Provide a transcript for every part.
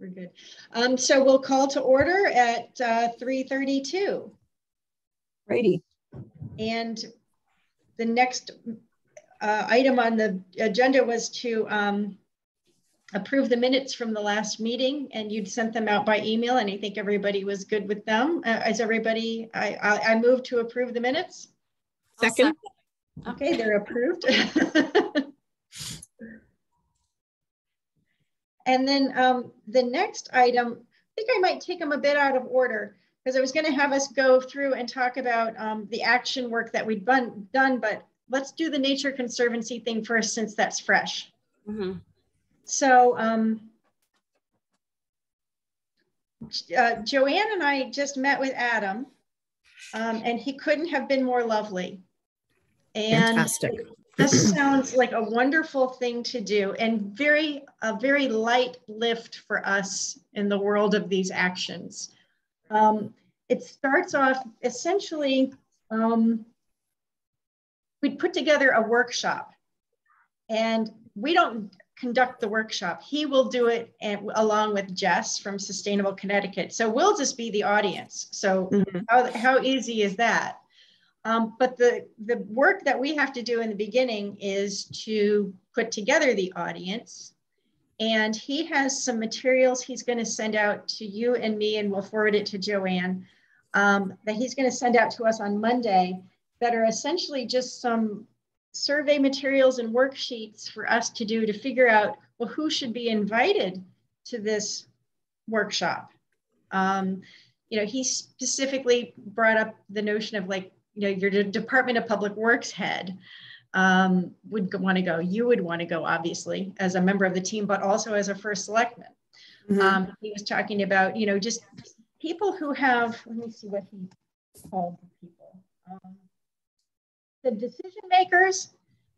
we're good. So we'll call to order at 3:32. Righty. And the next item on the agenda was to approve the minutes from the last meeting, and you'd sent them out by email, and I think everybody was good with them. Is everybody, I move to approve the minutes. Second. Okay, they're approved. And then the next item, I think I might take them a bit out of order, because I was going to have us go through and talk about the action work that we've done, but let's do the Nature Conservancy thing first, since that's fresh. Mm-hmm. So Joanne and I just met with Adam, and he couldn't have been more lovely. And fantastic. This sounds like a wonderful thing to do, and a very light lift for us in the world of these actions. It starts off essentially, we'd put together a workshop, and we don't conduct the workshop. He will do it along with Jess from Sustainable Connecticut. So we'll just be the audience. So how easy is that? But the work that we have to do in the beginning is to put together the audience. And he has some materials he's going to send out to you and me, and we'll forward it to Joanne, that he's going to send out to us on Monday, that are essentially just some survey materials and worksheets for us to do to figure out, well, who should be invited to this workshop. He specifically brought up the notion of, like, your Department of Public Works head would want to go. You would want to go, obviously, as a member of the team, but also as a first selectman. He was talking about, just people who have, let me see what he called the people. The decision makers,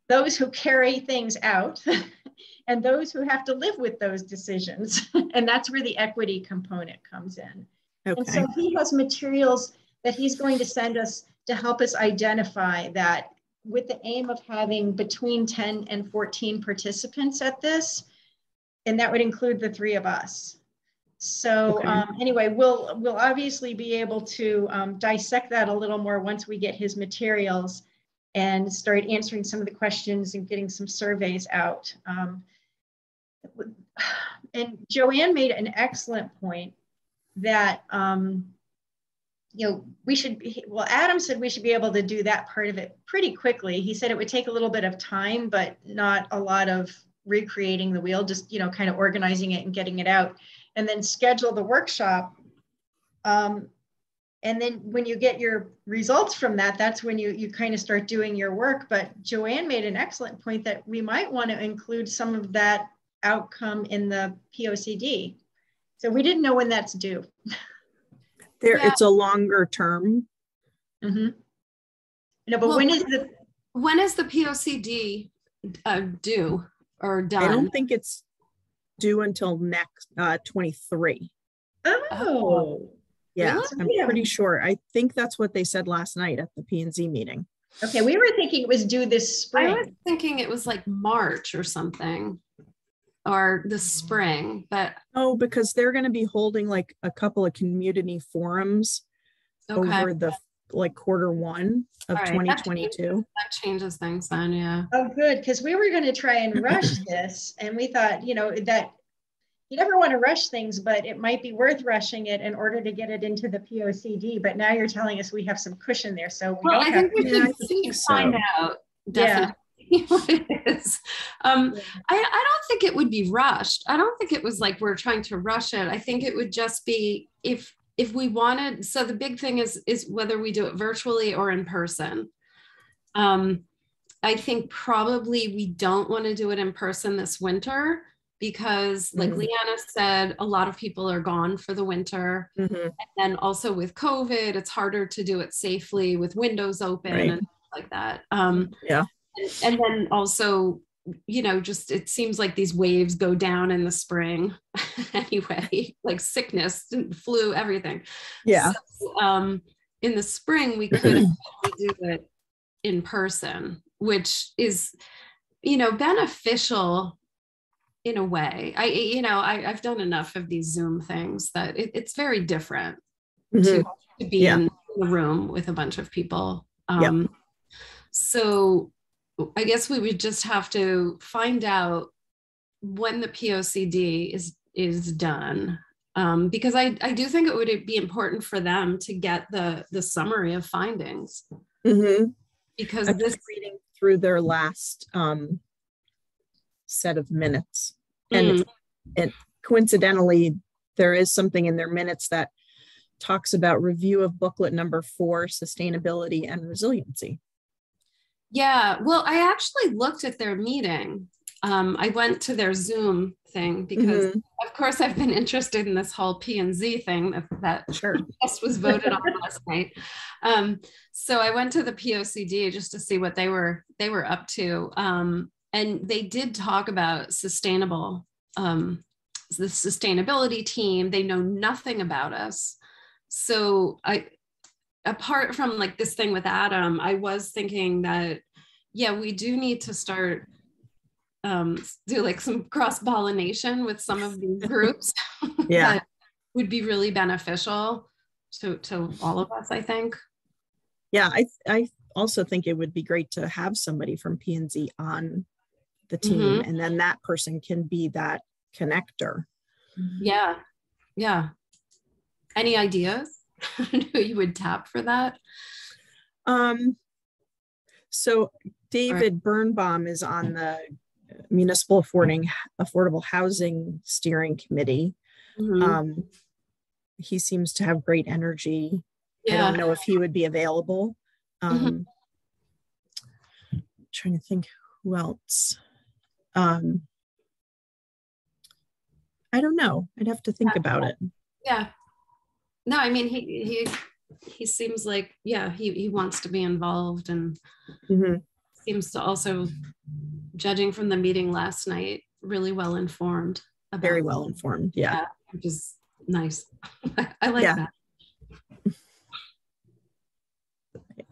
those who carry things out, and those who have to live with those decisions. And that's where the equity component comes in. Okay. And so he has materials that he's going to send us to help us identify that, with the aim of having between 10 and 14 participants at this, and that would include the three of us. So anyway, we'll obviously be able to dissect that a little more once we get his materials and start answering some of the questions and getting some surveys out. And Joanne made an excellent point that, we should be, well, Adam said we should be able to do that part of it pretty quickly. He said it would take a little bit of time, but not a lot of recreating the wheel, just, kind of organizing it and getting it out, and then schedule the workshop. And then when you get your results from that, that's when you kind of start doing your work. But Joanne made an excellent point that we might want to include some of that outcome in the POCD. So we didn't know when that's due. It's a longer term. Mm-hmm. But when is the POCD due or done? I don't think it's due until next 23. Oh. Yeah, really? I'm pretty sure. I think that's what they said last night at the P&Z meeting. Okay, we were thinking it was due this spring. I was thinking it was like March or something, or the spring, but. Oh, because they're going to be holding like a couple of community forums over the Q1 of 2022. That changes things then, yeah. Oh, good, because we were going to try and rush this, and we thought, that you never want to rush things, but it might be worth rushing it in order to get it into the POCD. But now you're telling us we have some cushion there, so we don't have. I think we should find out. Definitely. What it is. I don't think it would be rushed. I don't think it was like we're trying to rush it. I think it would just be if we wanted. So the big thing is whether we do it virtually or in person. I think probably we don't want to do it in person this winter, because like Leanna said, a lot of people are gone for the winter. And then also with COVID, it's harder to do it safely with windows open and stuff like that. And then also, just it seems like these waves go down in the spring anyway, like sickness, flu, everything. Yeah. So, in the spring, we could do it in person, which is, beneficial in a way. I've done enough of these Zoom things that it's very different to be in the room with a bunch of people. So I guess we would just have to find out when the POCD is done. Because I do think it would be important for them to get the summary of findings. Because I'm just reading through their last set of minutes. And coincidentally, there is something in their minutes that talks about review of booklet number 4, sustainability and resiliency. Yeah, well, I actually looked at their meeting. I went to their Zoom thing because, of course, I've been interested in this whole P&Z thing that just was voted on last night. So I went to the POCD just to see what they were up to, and they did talk about the sustainability team. They know nothing about us. So apart from like this thing with Adam, I was thinking that, yeah, we do need to start do like some cross-pollination with some of these groups. That would be really beneficial to all of us, I think. Yeah, I also think it would be great to have somebody from P&Z on the team, and then that person can be that connector. Yeah. Any ideas who you would tap for that? So David Birnbaum is on the Municipal Affordable Housing Steering Committee. He seems to have great energy. I don't know if he would be available. Trying to think who else. I don't know. I'd have to think about it. Yeah. No, I mean, he seems like, he wants to be involved, and seems to also, judging from the meeting last night, really well informed. Very well informed, yeah. Which is nice. I like that.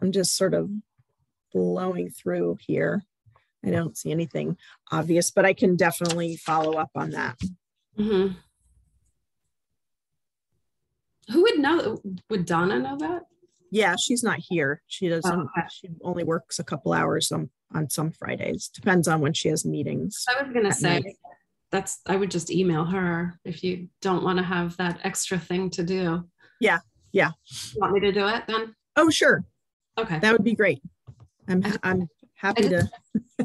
I'm just sort of blowing through here. I don't see anything obvious, but I can definitely follow up on that. Who would know? Would Donna know that? Yeah, she's not here. She doesn't. She only works a couple hours on some Fridays. Depends on when she has meetings. I was going to say I would just email her if you don't want to have that extra thing to do. Yeah. You want me to do it then? Oh, sure. Okay. That would be great. I'm happy to.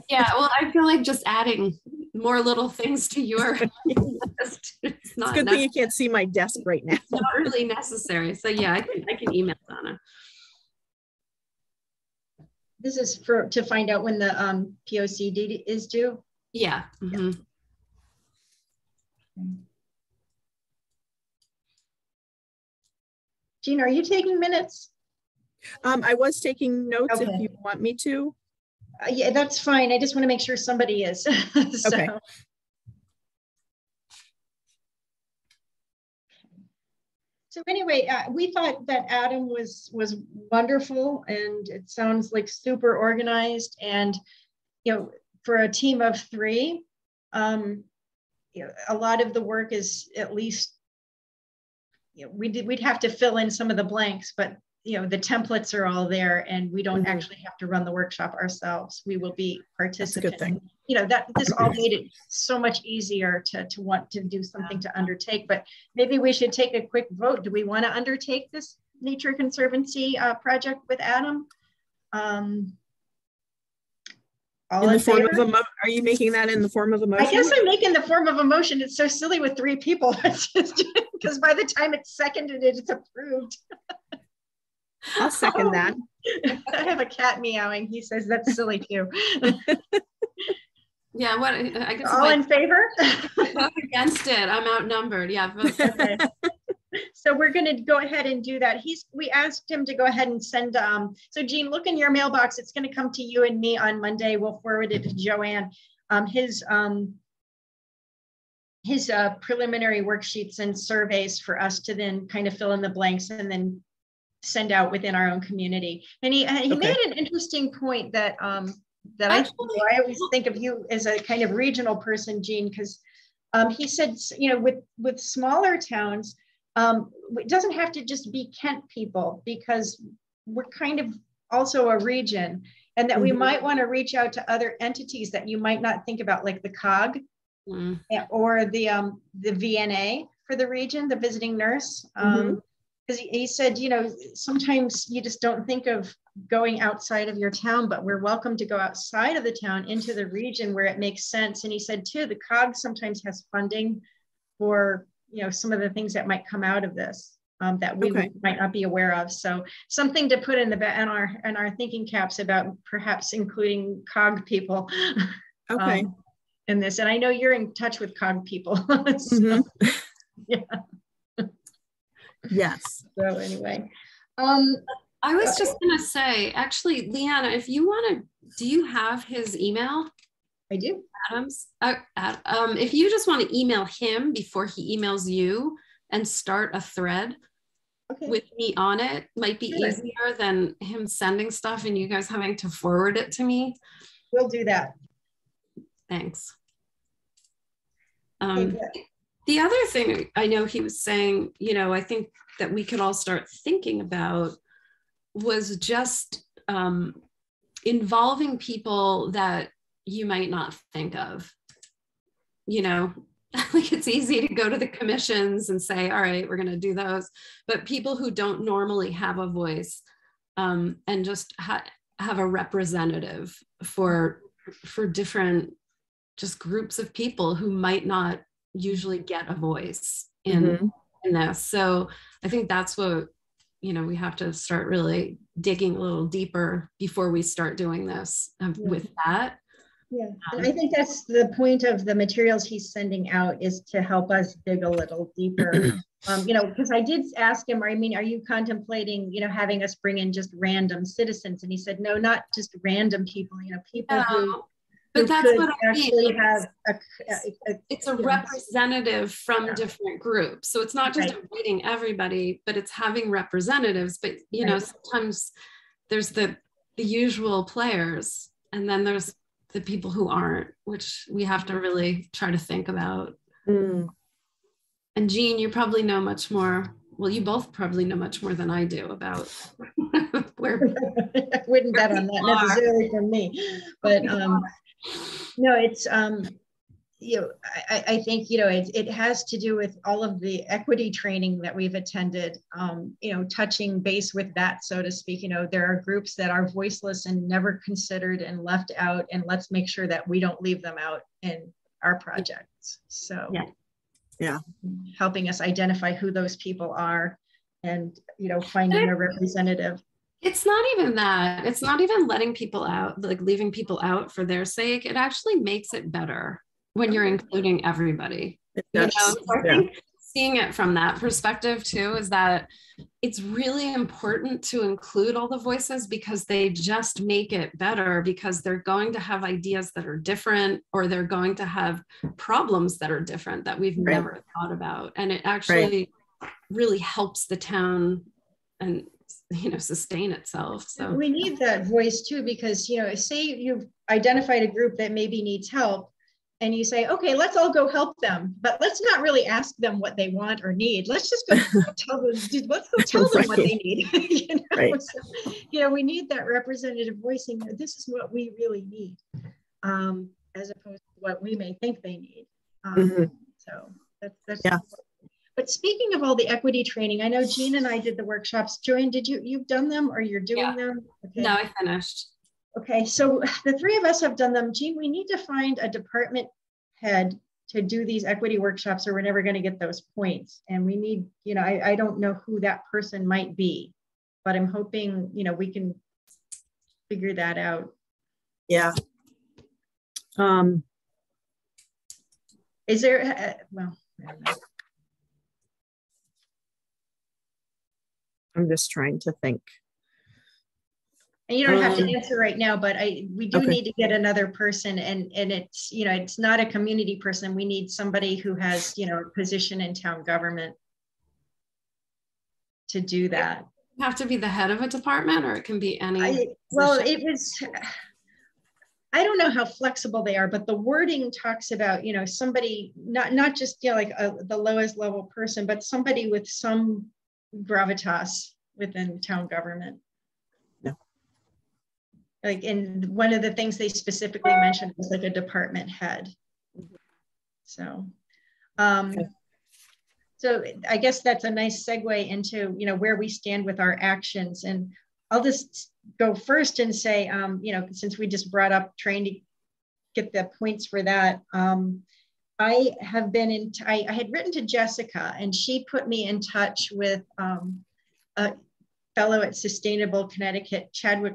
Yeah, well, I feel like just adding more little things to your list. It's a good thing you can't see my desk right now. It's not really necessary. So yeah, I can email Donna. This is to find out when the POCD is due? Yeah. Jean, are you taking minutes? I was taking notes if you want me to. Yeah, that's fine. I just want to make sure somebody is. Okay. So anyway, we thought that Adam was wonderful, and it sounds like super organized. And for a team of 3, a lot of the work is at least we'd have to fill in some of the blanks, but the templates are all there, and we don't actually have to run the workshop ourselves. We will be participants. That's a good thing. This all made it so much easier to want to do something to undertake. But maybe we should take a quick vote. Do we want to undertake this Nature Conservancy project with Adam? All in the form of a are you making that in the form of a motion? I guess I'm making the form of a motion. It's so silly with 3 people. Because by the time it's seconded, it's approved. I'll second that. I have a cat meowing. He says that's silly too. Yeah, what I guess all in favor? Vote against it. I'm outnumbered. Yeah. Okay. So we're going to go ahead and do that. We asked him to go ahead and send. So Jean, look in your mailbox. It's going to come to you and me on Monday. We'll forward it to Joanne. His preliminary worksheets and surveys for us to then kind of fill in the blanks and then send out within our own community. And he made an interesting point that I always think of you as a kind of regional person, Jean, because He said, you know, with smaller towns, it doesn't have to just be Kent people, because we're kind of also a region, and that we might want to reach out to other entities that you might not think about, like the COG or the VNA for the region, the visiting nurse. Because he said, you know, sometimes you just don't think of going outside of your town, but we're welcome to go outside of the town into the region where it makes sense. And he said too, the COG sometimes has funding for, you know, some of the things that might come out of this that we might not be aware of. So something to put in our thinking caps about perhaps including COG people in this. And I know you're in touch with COG people. So, yeah. Yes. So anyway, I was just gonna say, actually, Leanna, if you want to, do you have his email? I do. Adams. If you just want to email him before he emails you and start a thread with me on it, might be easier than him sending stuff and you guys having to forward it to me. We'll do that. Thanks. The other thing I know he was saying, you know, I think that we could all start thinking about was just involving people that you might not think of. You know, like it's easy to go to the commissions and say, all right, we're going to do those, but people who don't normally have a voice and just have a representative for different just groups of people who might not usually get a voice in this. So I think that's what, you know, we have to start really digging a little deeper before we start doing this with that. Yeah, and I think that's the point of the materials he's sending out, is to help us dig a little deeper. You know, because I did ask him, I mean, are you contemplating, you know, having us bring in just random citizens? And he said, no, not just random people, you know, people who that's what I actually mean. have it's a representative from different groups. So it's not just inviting everybody, but it's having representatives. But you know, sometimes there's the usual players, and then there's the people who aren't, which we have to really try to think about. And Jean, you probably know much more. Well, you both probably know much more than I do about where. I wouldn't bet on that necessarily from me, but no, it's you know, I think, you know, it has to do with all of the equity training that we've attended, you know, touching base with that, so to speak. You know, there are groups that are voiceless and never considered and left out, and let's make sure that we don't leave them out in our projects. So helping us identify who those people are, and, you know, finding a representative. It's not even that. It's not even letting people out, like leaving people out for their sake. It actually makes it better when you're including everybody. You know? So I think seeing it from that perspective too, is that it's really important to include all the voices, because they just make it better, because they're going to have ideas that are different, or they're going to have problems that are different that we've never thought about. And it actually really helps the town and, you know, sustain itself. So we need that voice too, because, you know, say you've identified a group that maybe needs help, and you say, okay, let's all go help them, but let's not really ask them what they want or need. Let's just go tell them, let's go tell them what they need. You know? So, you know, we need that representative voicing. This is what we really need, as opposed to what we may think they need. So that's But speaking of all the equity training, I know Jean and I did the workshops. Joanne, you've done them, or you're doing them? Okay. No, I finished. Okay, so the three of us have done them. Jean, we need to find a department head to do these equity workshops, or we're never going to get those points. And we need, you know, I don't know who that person might be, but I'm hoping, you know, we can figure that out. Yeah. Is there, well, I don't know. I'm just trying to think. And you don't have to answer right now, but we do need to get another person, and it's, you know, it's not a community person. We need somebody who has, you know, a position in town government to do that. Have to be the head of a department, or it can be any. Well, I I don't know how flexible they are, but the wording talks about, you know, somebody, not just, you know, like the lowest level person, but somebody with some gravitas within town government. No. Like, and one of the things they specifically mentioned was like a department head. So, Okay. so I guess that's a nice segue into, you know, where we stand with our actions. And I'll just go first and say, you know, since we just brought up trying to get the points for that, I have been in, I had written to Jessica and she put me in touch with a fellow at Sustainable Connecticut, Chadwick,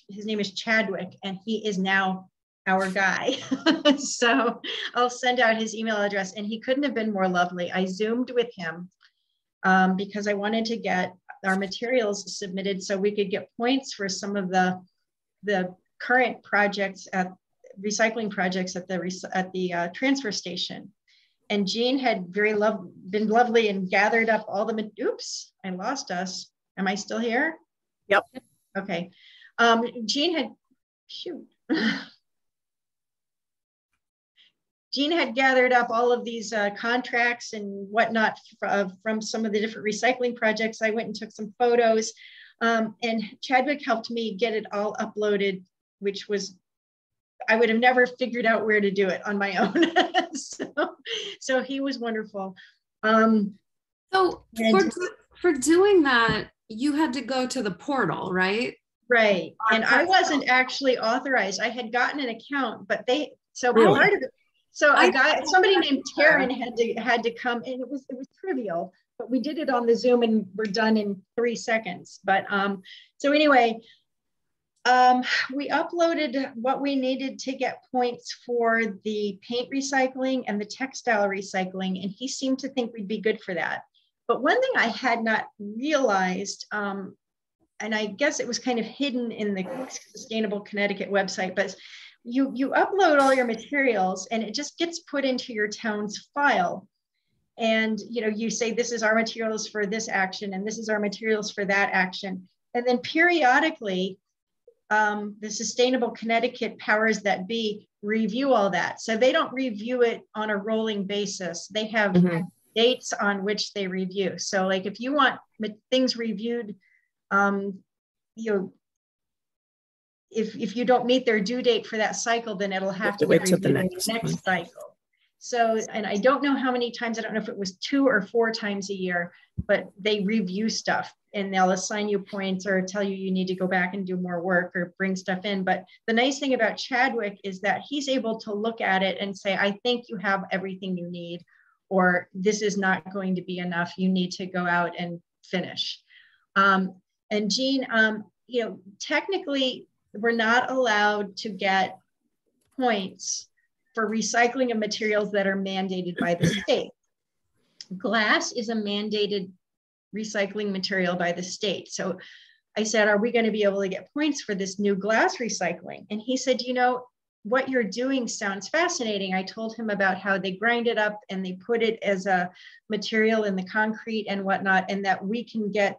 his name is Chadwick, and he is now our guy. So I'll send out his email address, and he couldn't have been more lovely. I Zoomed with him because I wanted to get our materials submitted so we could get points for some of the current projects at recycling projects at the transfer station. And Jean had been lovely and gathered up all the, oops, I lost us. Am I still here? Yep. Okay. Jean had, shoot. Jean had gathered up all of these contracts and whatnot from some of the different recycling projects. I went and took some photos, and Chadwick helped me get it all uploaded, which was, I would have never figured out where to do it on my own. So he was wonderful. So for doing that, you had to go to the portal, right? Right. And I wasn't actually authorized. I had gotten an account, but Really? part of it, so I got somebody named Taryn had to come, and it was trivial, but we did it on the Zoom and we're done in 3 seconds. But so anyway, we uploaded what we needed to get points for the paint recycling and the textile recycling, and he seemed to think we'd be good for that. But one thing I had not realized, and I guess it was kind of hidden in the Sustainable Connecticut website, but you upload all your materials and it just gets put into your town's file. And you know, you say, this is our materials for this action, and this is our materials for that action. And then periodically, the Sustainable Connecticut powers that be review all that. So they don't review it on a rolling basis. They have dates on which they review. So like if you want things reviewed, you know, if you don't meet their due date for that cycle, then it'll have to get reviewed in the next cycle. So, and I don't know how many times, I don't know if it was 2 or 4 times a year, but they review stuff and they'll assign you points or tell you need to go back and do more work or bring stuff in. But the nice thing about Chadwick is that he's able to look at it and say, I think you have everything you need, or this is not going to be enough. You need to go out and finish. And Jean, you know, technically we're not allowed to get points for recycling of materials that are mandated by the state. Glass is a mandated recycling material by the state. So I said, are we going to be able to get points for this new glass recycling? And he said, you know, what you're doing sounds fascinating. I told him about how they grind it up and they put it as a material in the concrete and whatnot, and that we can get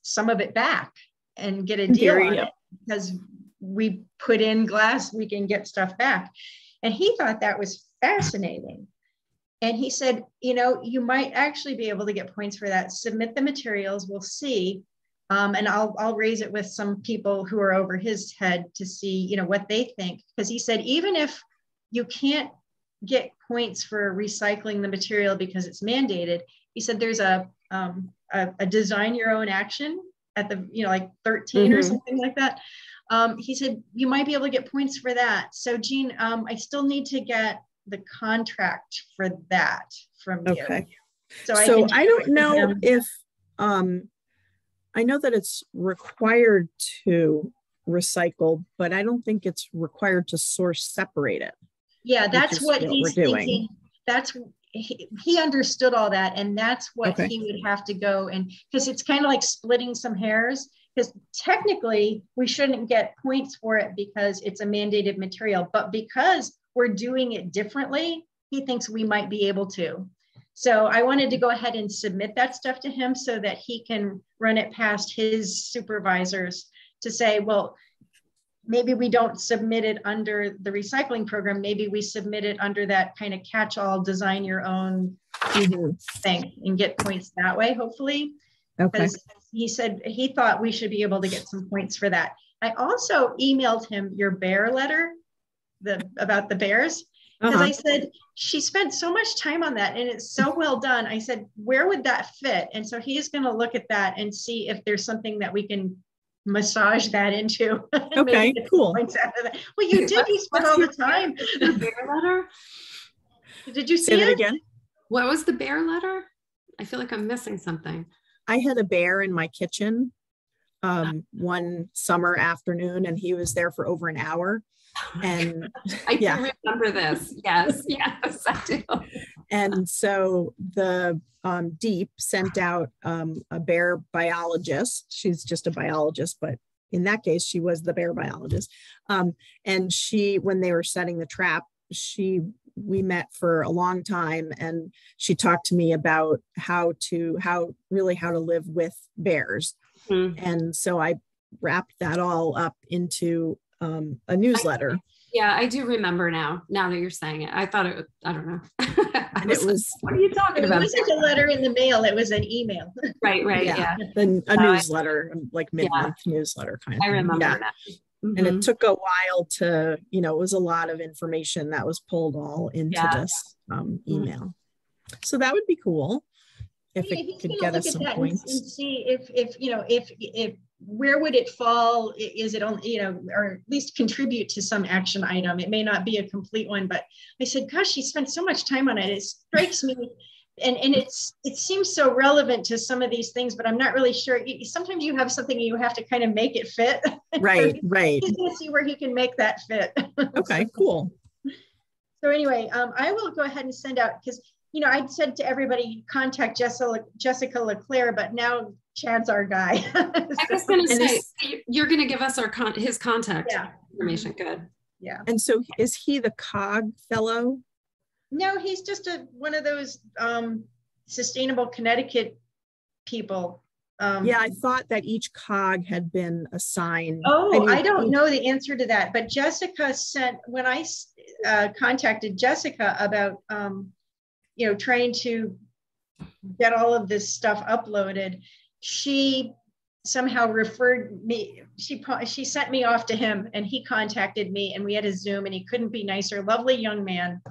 some of it back and get a deal on it because we put in glass, we can get stuff back. And he thought that was fascinating. And he said, you know, you might actually be able to get points for that. Submit the materials, we'll see. And I'll raise it with some people who are over his head to see, you know, what they think. Because he said, even if you can't get points for recycling the material because it's mandated, he said there's a design your own action at the, you know, like 13 or something like that. He said, you might be able to get points for that. So Jean, I still need to get the contract for that from you. Okay. So I don't know if, I know that it's required to recycle, but I don't think it's required to source separate it. Yeah, that's what he's thinking. That's, he understood all that. And that's what he would have to go. And because it's kind of like splitting some hairs, because technically we shouldn't get points for it because it's a mandated material, but because we're doing it differently, he thinks we might be able to. So I wanted to go ahead and submit that stuff to him so that he can run it past his supervisors to say, well, maybe we don't submit it under the recycling program. Maybe we submit it under that kind of catch-all, design your own thing and get points that way, hopefully. Okay. Because he said he thought we should be able to get some points for that. I also emailed him your bear letter about the bears, because I said, she spent so much time on that and it's so well done. I said, where would that fit? And so he's going to look at that and see if there's something that we can massage that into. Okay, cool. Well, you did. You spent all the time. The bear letter? Did you see Say that it again? What was the bear letter? I feel like I'm missing something. I had a bear in my kitchen one summer afternoon, and he was there for over an hour. And I do remember this. Yes, I do. And so the Deep sent out a bear biologist. She's just a biologist, but in that case, she was the bear biologist. And she, when they were setting the trap, we met for a long time, and she talked to me about how to live with bears. And so I wrapped that all up into a newsletter. I do remember now that you're saying it. I thought it, I don't know. And it was, what are you talking about? It wasn't a letter in the mail. It was an email. Right. Yeah. A newsletter, like mid-month newsletter kind of thing. I remember that. And it took a while to, it was a lot of information that was pulled all into this email. So that would be cool if it could get us some points. And see if where would it fall? Is it only, or at least contribute to some action item? It may not be a complete one, but I said, gosh, she spent so much time on it. It strikes me. And it seems so relevant to some of these things, but I'm not really sure. Sometimes you have something and you have to kind of make it fit. Right. He's going to see where he can make that fit. Okay, cool. So anyway, I will go ahead and send out, because, I'd said to everybody, contact Jessica LeClaire, but now Chad's our guy. I was going to say, you're going to give us his contact information. Good. Yeah. And so is he the COG fellow? No, he's just one of those Sustainable Connecticut people. I thought that each COG had been assigned. I don't know the answer to that, but Jessica sent, when I contacted Jessica about, trying to get all of this stuff uploaded, she somehow referred me, she sent me off to him, and he contacted me, and we had a Zoom, and he couldn't be nicer. Lovely young man.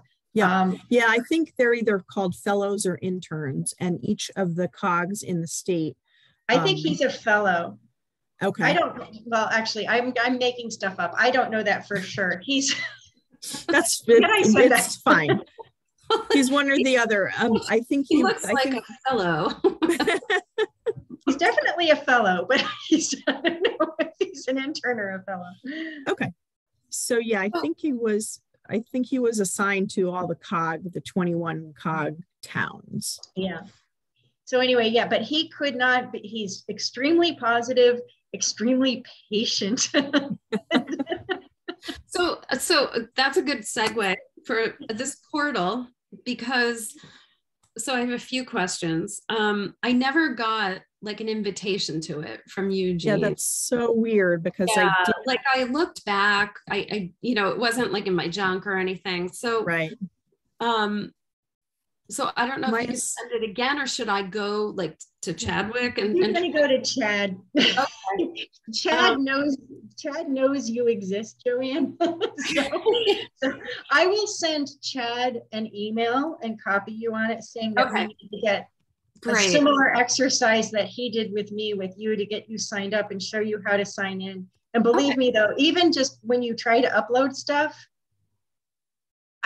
I think they're either called fellows or interns, and each of the COGs in the state. I think he's a fellow. Okay. Actually, I'm making stuff up. I don't know that for sure. It's fine. He's one or the other. I think he looks like a fellow. He's definitely a fellow, but I don't know if he's an intern or a fellow. Okay. So I think he was assigned to all the 21 COG towns. Yeah. So anyway, but he could not be, he's extremely positive, extremely patient. So that's a good segue for this portal, because I have a few questions. I never got like an invitation to it from you, Jean. Yeah, that's so weird, because I looked back, I it wasn't like in my junk or anything. So right. So I don't know if you can send it again, or should I go like to Chadwick? You're going to go to Chad. Okay. Chad knows you exist, Joanne. so I will send Chad an email and copy you on it, saying that we need to get a similar exercise that he did with me, with you, to get you signed up and show you how to sign in. And believe me though, even just when you try to upload stuff,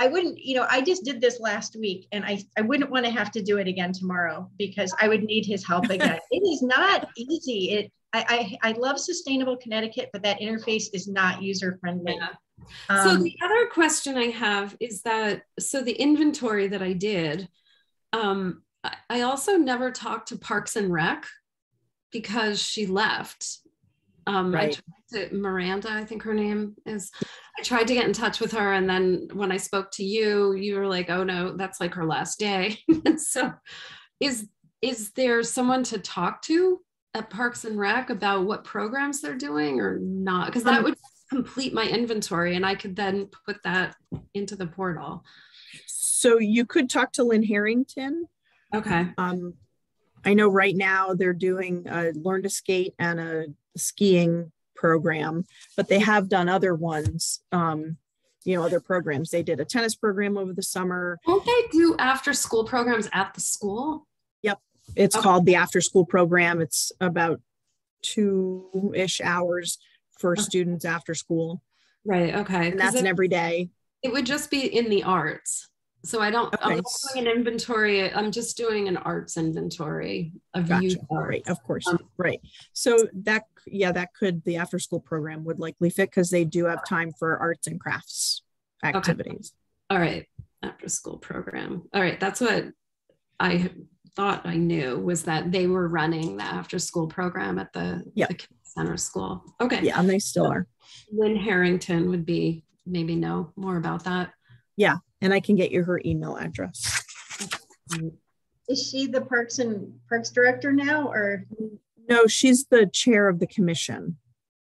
I wouldn't, I just did this last week, and I wouldn't want to have to do it again tomorrow, because I would need his help again. It is not easy. I love Sustainable Connecticut, but that interface is not user-friendly. Yeah. So the other question I have is that, so the inventory that I did, I also never talked to Parks and Rec because she left. I tried to, Miranda, I think her name is. I tried to get in touch with her, and then when I spoke to you, you were like, "Oh no, that's like her last day." So, is there someone to talk to at Parks and Rec about what programs they're doing or not? Because that would complete my inventory and I could then put that into the portal. So you could talk to Lynn Harrington. Okay. I know right now they're doing a Learn to Skate and a skiing program, but they have done other ones, other programs. They did a tennis program over the summer. Won't they do after school programs at the school? Yep. It's called the after school program. It's about 2-ish hours for students after school. Right. Okay. And that's an every day. It would just be in the arts. So I'm not doing an inventory. I'm just doing an arts inventory of youth arts. Right, of course. Right. So that could, the after school program would likely fit because they do have time for arts and crafts activities. Okay. All right. After school program. All right. That's what I thought I knew, was that they were running the after school program at the center school. Okay. Yeah, and they still are. Lynn Harrington would be maybe know more about that. Yeah. And I can get you her email address. Is she the Parks Director now, or? No, she's the chair of the commission.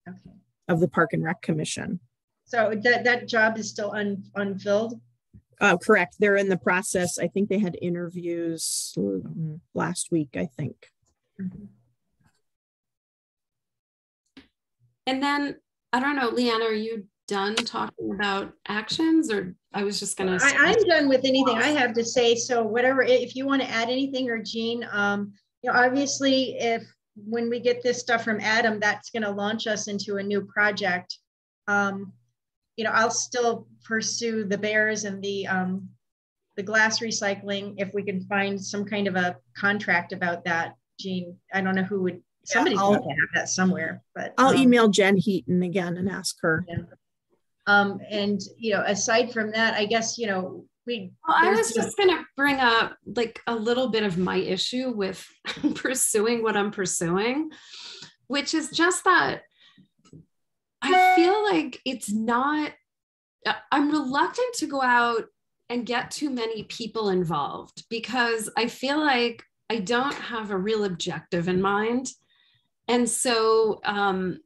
Okay. Of the Park and Rec Commission. So that job is still unfilled? Correct. They're in the process. I think they had interviews last week, I think. Mm-hmm. And then, I don't know, Leanna, are you done talking about actions, or I was just gonna I'm done with anything I have to say. So whatever, if you want to add anything, or Jean, obviously when we get this stuff from Adam, that's going to launch us into a new project. I'll still pursue the bears and the glass recycling if we can find some kind of a contract about that. Jean, I don't know who would. Somebody's going to have that somewhere, but I'll email Jen Heaton again and ask her. Yeah. And aside from that, I guess I was just going to bring up like a little bit of my issue with pursuing what I'm pursuing, which is just that I feel like I'm reluctant to go out and get too many people involved, because I feel like I don't have a real objective in mind. And so, I'm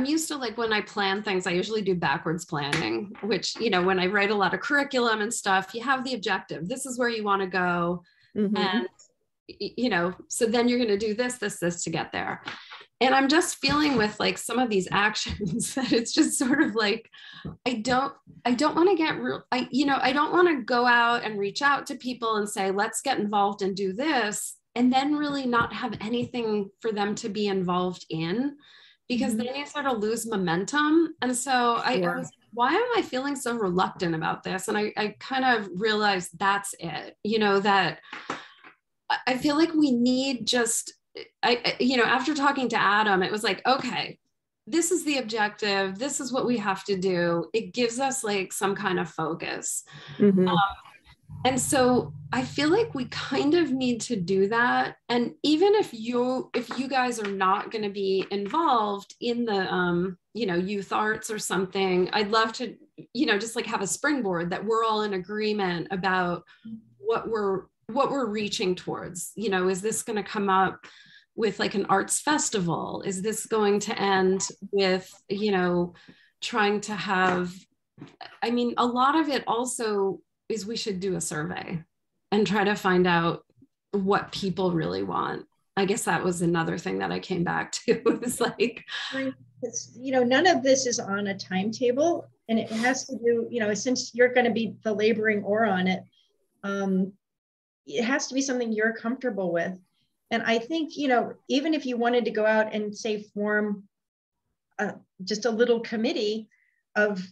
used to, like, when I plan things, I usually do backwards planning, which, when I write a lot of curriculum and stuff, you have the objective. This is where you want to go. Mm-hmm. And, so then you're going to do this to get there. And I'm just feeling with like some of these actions that it's just sort of like, I don't want to get real, I don't want to go out and reach out to people and say, let's get involved and do this, and then really not have anything for them to be involved in, because then you sort of lose momentum. And so I was, why am I feeling so reluctant about this? And I kind of realized that's it, that I feel like we need just, after talking to Adam, it was like, okay, this is the objective. This is what we have to do. It gives us like some kind of focus. Mm-hmm. And so I feel like we kind of need to do that. And even if you guys are not going to be involved in the, youth arts or something, I'd love to, just like have a springboard that we're all in agreement about what we're reaching towards. Is this going to come up with like an arts festival? Is this going to end with, trying to have, a lot of it also is we should do a survey and try to find out what people really want. I guess that was another thing that I came back to. It was like, none of this is on a timetable, and it has to do, since you're going to be the laboring oar on it, it has to be something you're comfortable with. And I think, even if you wanted to go out and say form just a little committee of,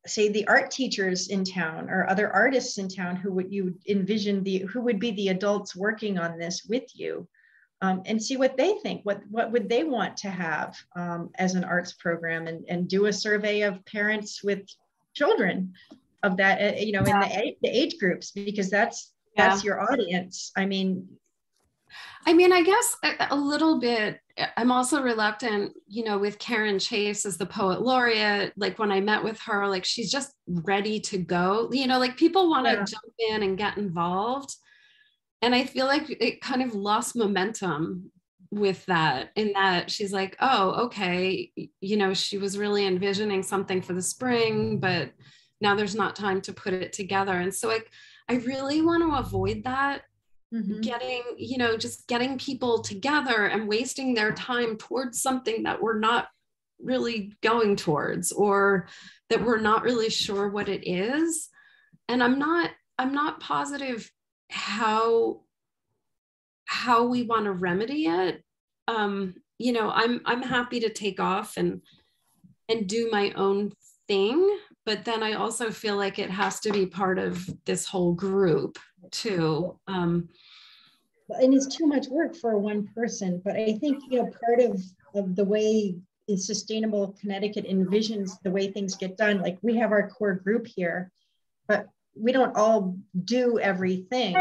say, the art teachers in town or other artists in town who would you envision who would be the adults working on this with you, and see what they think, what would they want to have as an arts program, and do a survey of parents with children of that, in the age groups, because that's your audience. I guess a little bit, I'm also reluctant, with Karen Chase as the poet laureate, like when I met with her, like she's just ready to go, like people want to jump in and get involved. And I feel like it kind of lost momentum with that, in that she's like, oh, okay, you know, she was really envisioning something for the spring, but now there's not time to put it together. And so I really want to avoid that, getting, you know, just getting people together and wasting their time towards something that we're not really going towards, or that we're not really sure what it is. And I'm not positive how we want to remedy it. You know, I'm happy to take off and do my own thing, but then I also feel like it has to be part of this whole group too. And it's too much work for one person, but I think, you know, part of the way Sustainable Connecticut envisions the way things get done, like we have our core group here, but we don't all do everything.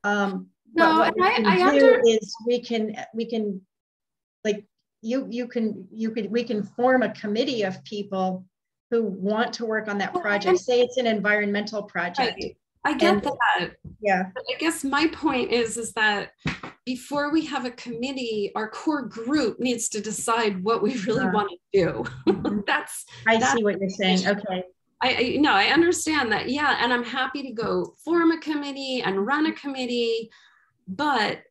But what we can do is we can like we can form a committee of people who want to work on that project. Say it's an environmental project. Right. I get that. Yeah. But I guess my point is that before we have a committee, our core group needs to decide what we really want to do. I see what you're saying. Okay. I understand that. Yeah. And I'm happy to go form a committee and run a committee, but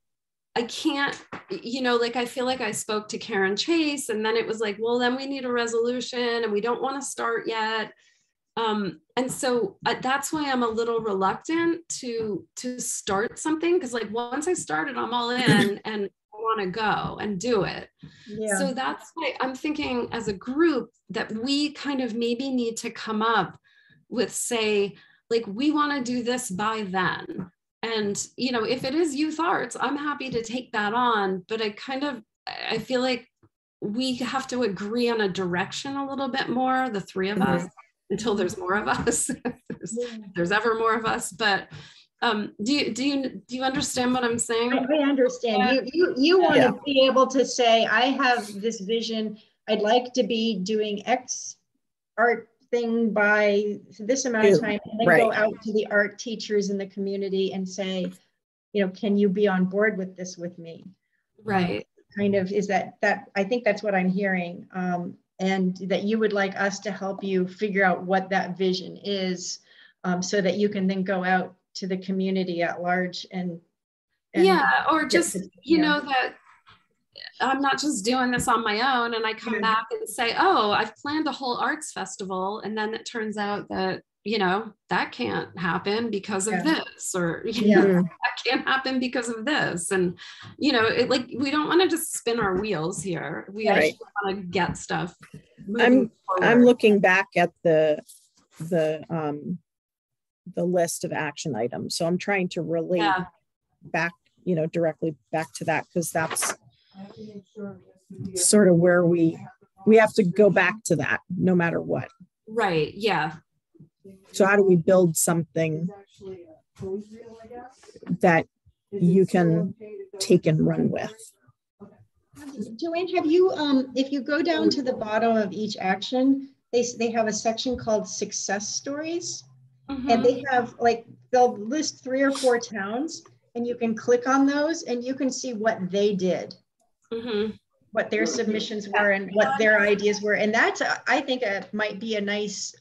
I can't, you know, like I feel like I spoke to Karen Chase and then it was like, well, then we need a resolution and we don't want to start yet. And so that's why I'm a little reluctant to start something, because like once I started, I'm all in and I want to go and do it. Yeah. So that's why I'm thinking as a group that we kind of maybe need to come up with, say, like, we want to do this by then. And, you know, if it is youth arts, I'm happy to take that on, but I feel like we have to agree on a direction a little bit more, the three of us, until there's more of us, there's ever more of us. But do you understand what I'm saying? I understand. You want to be able to say, I have this vision. I'd like to be doing X art thing by this amount of time, and then go out to the art teachers in the community and say, you know, can you be on board with this with me? Right. Kind of is that I think that's what I'm hearing. And that you would like us to help you figure out what that vision is, so that you can then go out to the community at large and yeah, or just, you know, that I'm not just doing this on my own and I come back and say, oh, I've planned a whole arts festival. And then it turns out that, you know, that can't happen because of this, or you know, that can't happen because of this. And, you know, like, we don't want to just spin our wheels here. We actually want to get stuff moving forward. I'm looking back at the list of action items. So I'm trying to relate back, you know, directly back to that, because that's sort of where we have to go back to that no matter what. Right. Yeah. So how do we build something that you can take and run with? Joanne, have you, if you go down to the bottom of each action, they have a section called success stories. And they have, like, they'll list 3 or 4 towns, and you can click on those and you can see what they did, what their submissions were and what their ideas were. And that's, I think, might be a nice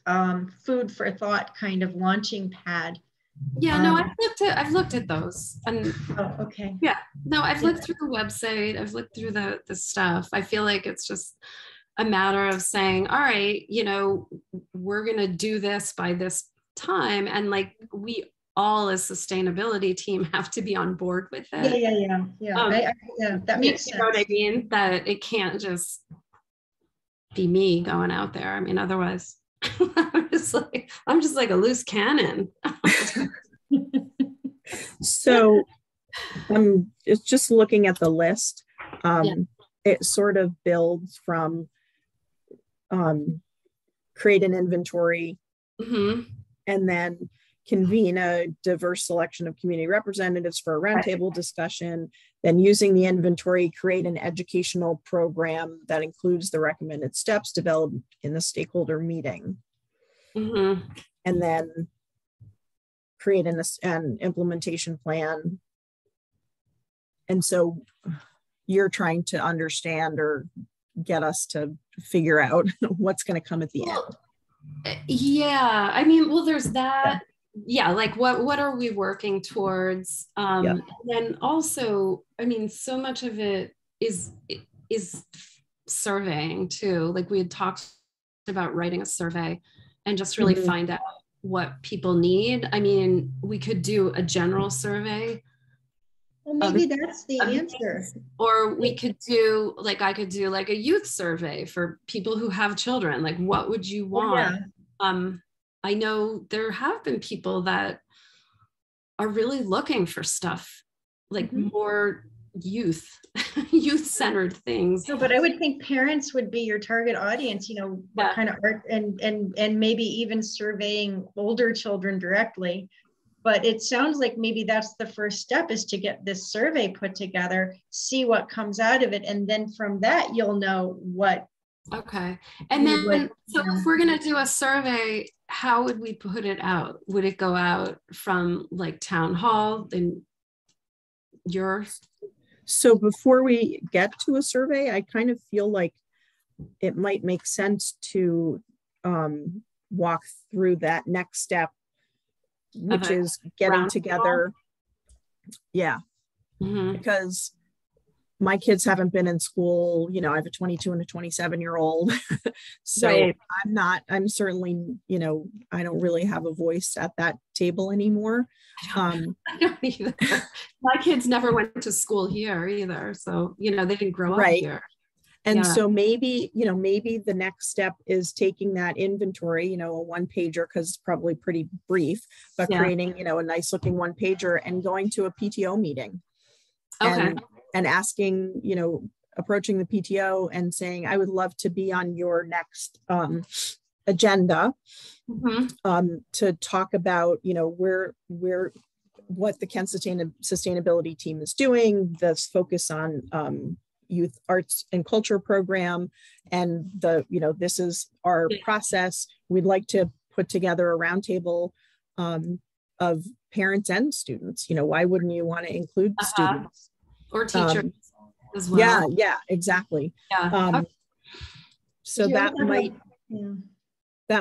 food for thought kind of launching pad. Yeah, no, I've looked at those. And okay. Yeah, no, I've looked through the website. I've looked through the stuff. I feel like it's just a matter of saying, all right, you know, we're going to do this by this time. And like, we all as sustainability team have to be on board with it. Yeah. That makes sense. You know what I mean? That it can't just be me going out there. I mean, otherwise I'm just like a loose cannon. So it's just looking at the list. It sort of builds from create an inventory, and then convene a diverse selection of community representatives for a roundtable discussion, then using the inventory, create an educational program that includes the recommended steps developed in the stakeholder meeting, and then create an implementation plan. And so you're trying to understand or get us to figure out what's going to come at the end. Yeah, I mean, well, there's that. Yeah, like what are we working towards? And then also, I mean, so much of it is surveying too. Like we had talked about writing a survey and just really find out what people need. I mean, we could do a general survey. Well, maybe that's the answer. Or we could do, like, I could do like a youth survey for people who have children. Like, what would you want? I know there have been people that are really looking for stuff, like more youth-centered things. No, but I would think parents would be your target audience, you know, what kind of art, and maybe even surveying older children directly. But it sounds like maybe that's the first step, is to get this survey put together, see what comes out of it. And then from that, you'll know what. Okay. And then, so if we're going to do a survey, how would we put it out? Would it go out from like town hall and yours? So before we get to a survey, I kind of feel like it might make sense to walk through that next step, which is getting together. Yeah. Because my kids haven't been in school, you know, I have a 22 and a 27-year-old. So I'm certainly, you know, I don't really have a voice at that table anymore. I don't either. My kids never went to school here either. So, you know, they didn't grow up here. And so maybe, you know, maybe the next step is taking that inventory, you know, a one pager, because it's probably pretty brief, but creating, you know, a nice looking one pager and going to a PTO meeting. And asking, you know, approaching the PTO and saying, I would love to be on your next agenda to talk about, you know, what the Kent Sustainability team is doing, this focus on youth arts and culture program, and you know, this is our process. We'd like to put together a roundtable of parents and students. You know, why wouldn't you want to include students? Or teachers as well. Yeah, exactly. So that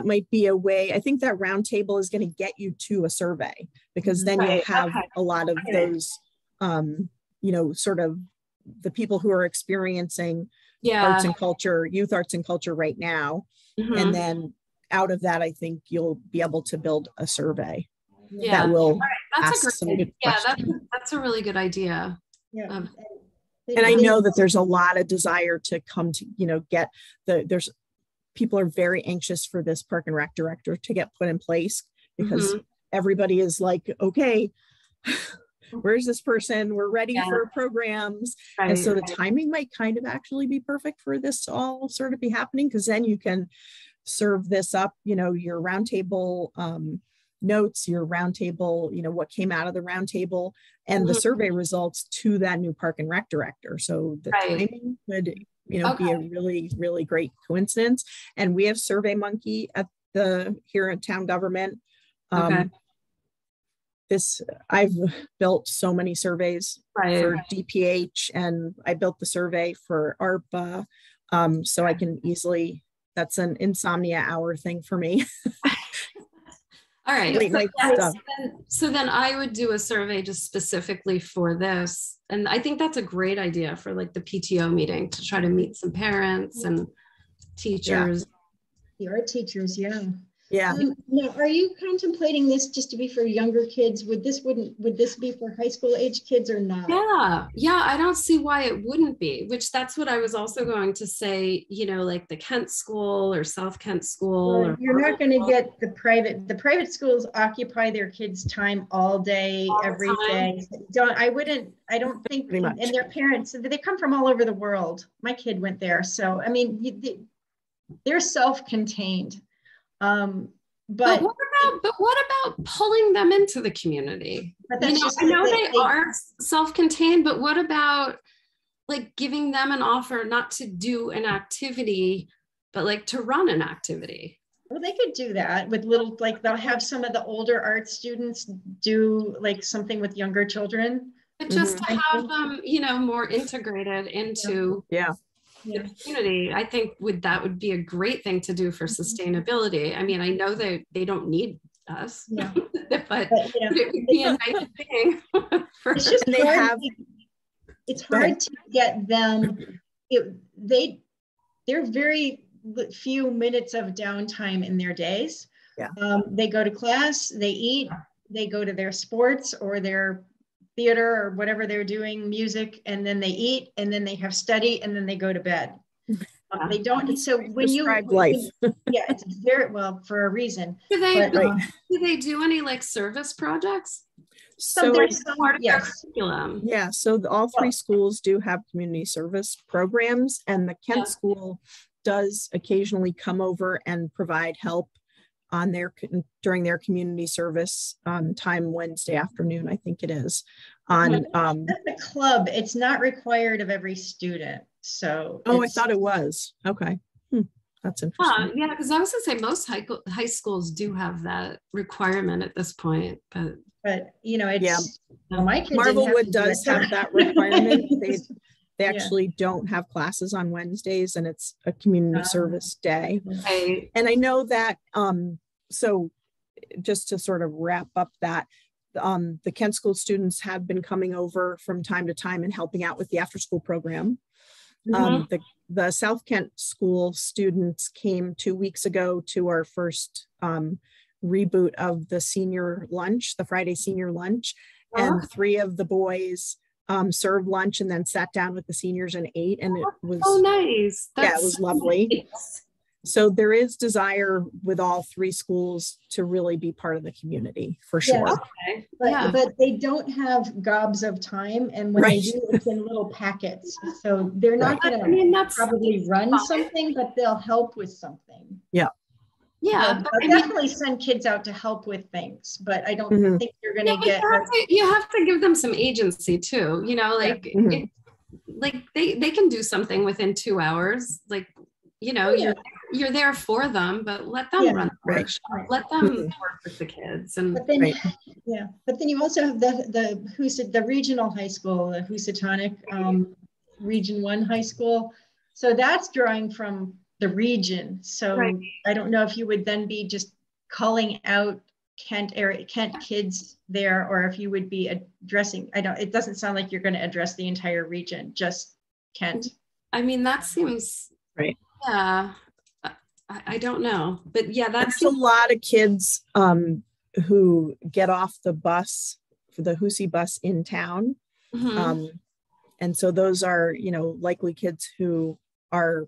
might be a way. I think that roundtable is going to get you to a survey, because then you'll have a lot of those, you know, sort of the people who are experiencing arts and culture, youth arts and culture right now. And then out of that, I think you'll be able to build a survey that will ask some good questions. That's a really good idea. Yeah. And I know that there's a lot of desire to come to, you know, people are very anxious for this park and rec director to get put in place, because everybody is like, okay, where's this person? We're ready for programs. And so the timing might kind of actually be perfect for this to all sort of be happening, because then you can serve this up, you know, your roundtable notes, your roundtable, you know, what came out of the roundtable and the survey results to that new park and rec director. So the timing could, you know, be a really, really great coincidence. And we have Survey Monkey here at town government. I've built so many surveys for DPH, and I built the survey for ARPA. So I can easily, that's an insomnia hour thing for me. All right. So then I would do a survey just specifically for this. And I think that's a great idea for like the PTO meeting, to try to meet some parents and teachers. The art teachers, Yeah. Now, are you contemplating this just to be for younger kids? Would this be for high school age kids or not? Yeah, I don't see why it wouldn't be, which that's what I was also going to say, you know, like the Kent school or South Kent school. Well, you're not going to get the private schools occupy their kids' time all day, every day. I don't think, and their parents, they come from all over the world. My kid went there. So, I mean, they're self-contained. But what about pulling them into the community? But that's I know they are self-contained, but what about like giving them an offer not to do an activity, but like to run an activity? Well, they could do that with little, like they'll have some of the older art students do like something with younger children. But just to have them, you know, more integrated into the community, I think that would be a great thing to do for sustainability. I mean, I know they don't need us, but it would be a nice thing. It's just it's hard to get them. They're very few minutes of downtime in their days. They go to class, they eat, they go to their sports or their theater or whatever they're doing, music, and then they eat, and then they have study, and then they go to bed. They don't. So when life. It's very well for a reason. Do they do any like service projects? So there's part of their curriculum. So all three schools do have community service programs, and the Kent school does occasionally come over and provide help on during their community service time Wednesday afternoon, I think it is. That's a club. It's not required of every student. So I thought it was. Okay. That's interesting. Yeah, because I was gonna say most high schools do have that requirement at this point, but you know, it's my kids Marblewood does have that requirement. They actually don't have classes on Wednesdays, and it's a community service day. Right. And I know that, so just to sort of wrap up that, the Kent School students have been coming over from time to time and helping out with the after school program. The South Kent School students came 2 weeks ago to our first reboot of the senior lunch, the Friday senior lunch, and 3 of the boys served lunch and then sat down with the seniors and ate, and it was so nice. It was lovely. Nice. So there is desire with all 3 schools to really be part of the community for sure. Okay. But they don't have gobs of time, and when they do, it's in little packets. So they're not going to probably run something, but they'll help with something. Yeah, I'll definitely send kids out to help with things, but I don't think you're going to get. You have to give them some agency too. You know, like they can do something within 2 hours. Like, you know, you're there for them, but let them run the workshop. Let them work with the kids. And but then, but then you also have the regional high school, the Housatonic Region 1 high school. So that's drawing from the region. So I don't know if you would then be just calling out Kent kids there, or if you would be addressing, it doesn't sound like you're going to address the entire region, just Kent. I mean, that seems right. Yeah. I don't know, but that's a lot of kids who get off the bus, for the Husi bus in town. And so those are, you know, likely kids who are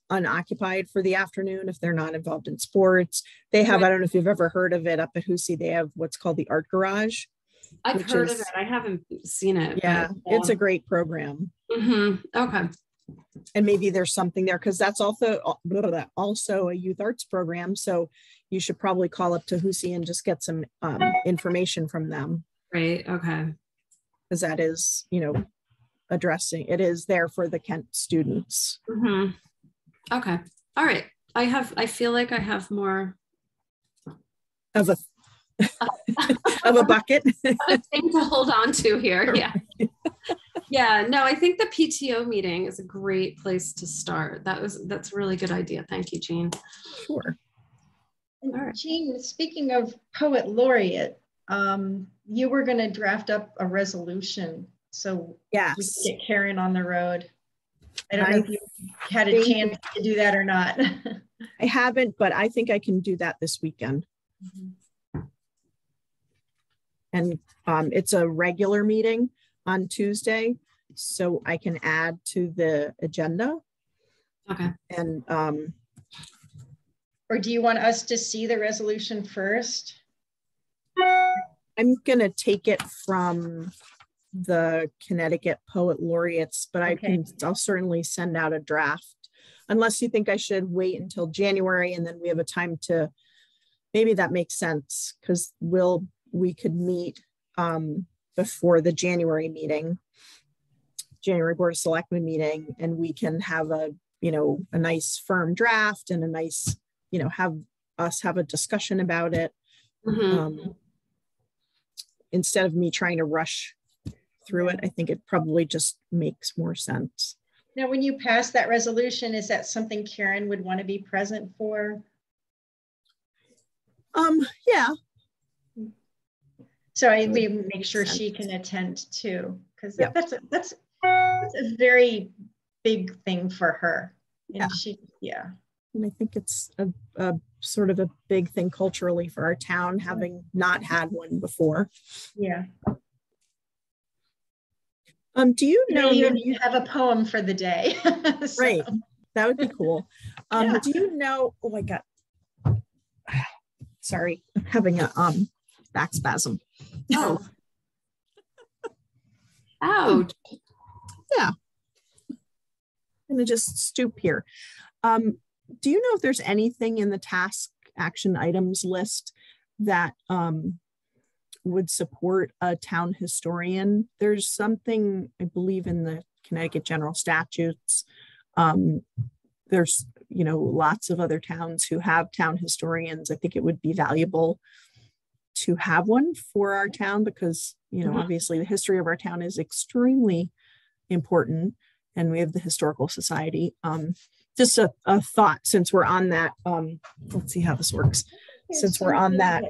unoccupied for the afternoon if they're not involved in sports. They have, I don't know if you've ever heard of it, up at Husi, they have what's called the Art Garage. I've heard of it. I haven't seen it. Yeah, it's a great program. Okay. And maybe there's something there, because that's also a youth arts program. So you should probably call up to Husi and just get some information from them. Right. Okay. Because that is, you know, it is there for the Kent students. Okay. All right. I feel like I have more of a of a bucket. A thing to hold on to here. Yeah. No, I think the PTO meeting is a great place to start. That's a really good idea. Thank you, Jean. Sure. All right. Jean, speaking of poet laureate, you were going to draft up a resolution. So we can get Karen on the road. I don't know if you had a chance to do that or not. I haven't, but I think I can do that this weekend. And it's a regular meeting on Tuesday, so I can add to the agenda. Okay. And or do you want us to see the resolution first? I'm gonna take it from the Connecticut Poet Laureates, but I'll certainly send out a draft, unless you think I should wait until January and then we have a time to, maybe that makes sense, because we could meet before the January meeting, January Board of Selectmen meeting, and we can have a nice firm draft and a nice, have a discussion about it. Instead of me trying to rush through it. I think it probably just makes more sense. Now, when you pass that resolution, is that something Karen would want to be present for? Yeah. So I make sure she can attend too, because that's a very big thing for her. And And I think it's a sort of a big thing culturally for our town, having not had one before. Yeah. Do you know you have a poem for the day? So. Right. That would be cool. Do you know, oh, I got, sorry, I'm having a back spasm. Oh. Ouch. Yeah. I'm gonna just stoop here. Do you know if there's anything in the task action items list that would support a town historian? There's something, I believe, in the Connecticut General Statutes. There's, lots of other towns who have town historians. I think it would be valuable to have one for our town because, obviously the history of our town is extremely important, and we have the Historical Society. Just a thought, since we're on that, let's see how this works. Since we're on that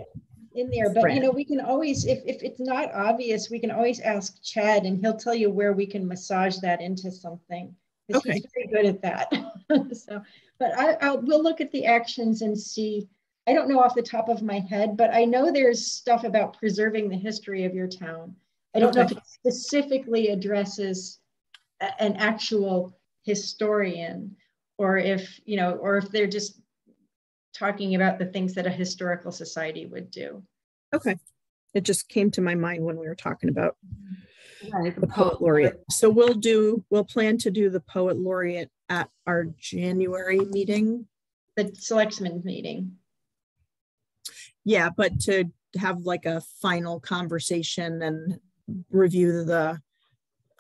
in there, but we can always, if it's not obvious, we can always ask Chad and he'll tell you where we can massage that into something. Okay. He's very good at that. So, but we'll look at the actions and see. I don't know off the top of my head, but I know there's stuff about preserving the history of your town. I don't know if it specifically addresses an actual historian, or if they're just talking about the things that a historical society would do. Okay. It just came to my mind when we were talking about the poet laureate. So we'll plan to do the poet laureate at our January meeting. The selectmen's meeting. Yeah, but to have like a final conversation and review the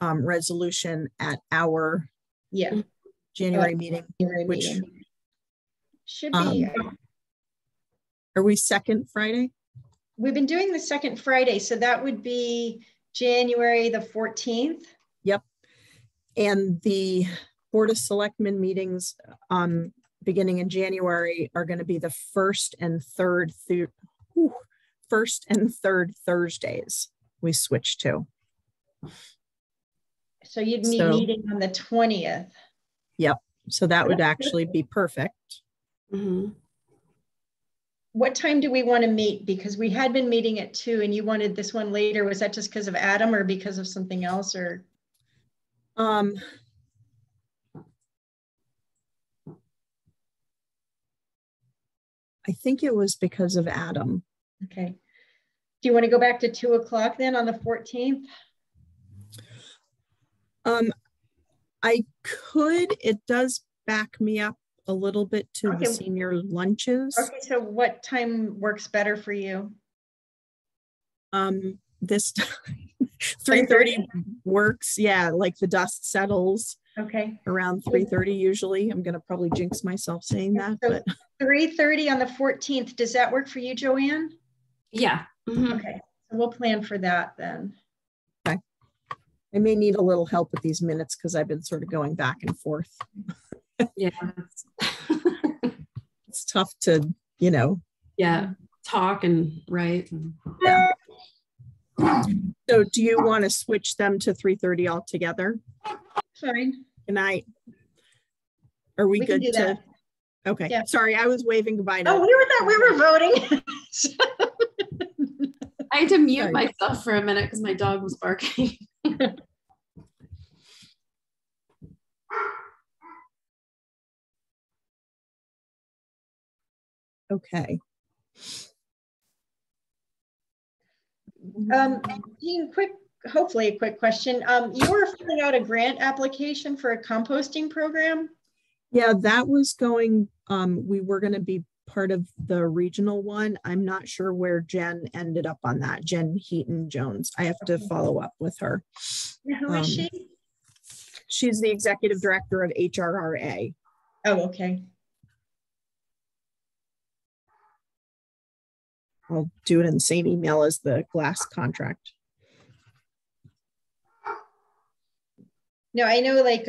resolution at our January meeting, which should be. Are we second Friday? We've been doing the second Friday, so that would be January the 14th. Yep. And the Board of Selectmen meetings beginning in January are going to be the first and third Thursdays we switched to. So you'd be meeting on the 20th. Yep. So that would actually be perfect. Mm-hmm. What time do we want to meet? Because we had been meeting at 2 and you wanted this one later. Was that just because of Adam or because of something else, or? I think it was because of Adam. Okay. Do you want to go back to 2 o'clock then on the 14th? I could. It does back me up a little bit to the senior lunches. Okay, so what time works better for you? This 3:30 works. Yeah, like the dust settles. Okay. Around 3:30 usually. I'm gonna probably jinx myself saying that. So but 3:30 on the 14th. Does that work for you, Joanne? Yeah. Mm-hmm. Okay, so we'll plan for that then. Okay. I may need a little help with these minutes because I've been sort of going back and forth. Yeah. It's tough to, talk and write. Yeah. So do you want to switch them to 3:30 altogether? Fine. Good night. Are we good to? That. Okay. Yeah. Sorry, I was waving goodbye. Oh, we were voting. I had to mute myself for a minute because my dog was barking. Okay. Jean, hopefully a quick question. You were filling out a grant application for a composting program? Yeah, that was going, we were going to be part of the regional one. I'm not sure where Jen ended up on that. Jen Heaton Jones. I have to follow up with her. Who is she? She's the executive director of HRRA. Oh, okay. I'll do it in the same email as the glass contract. No, I know like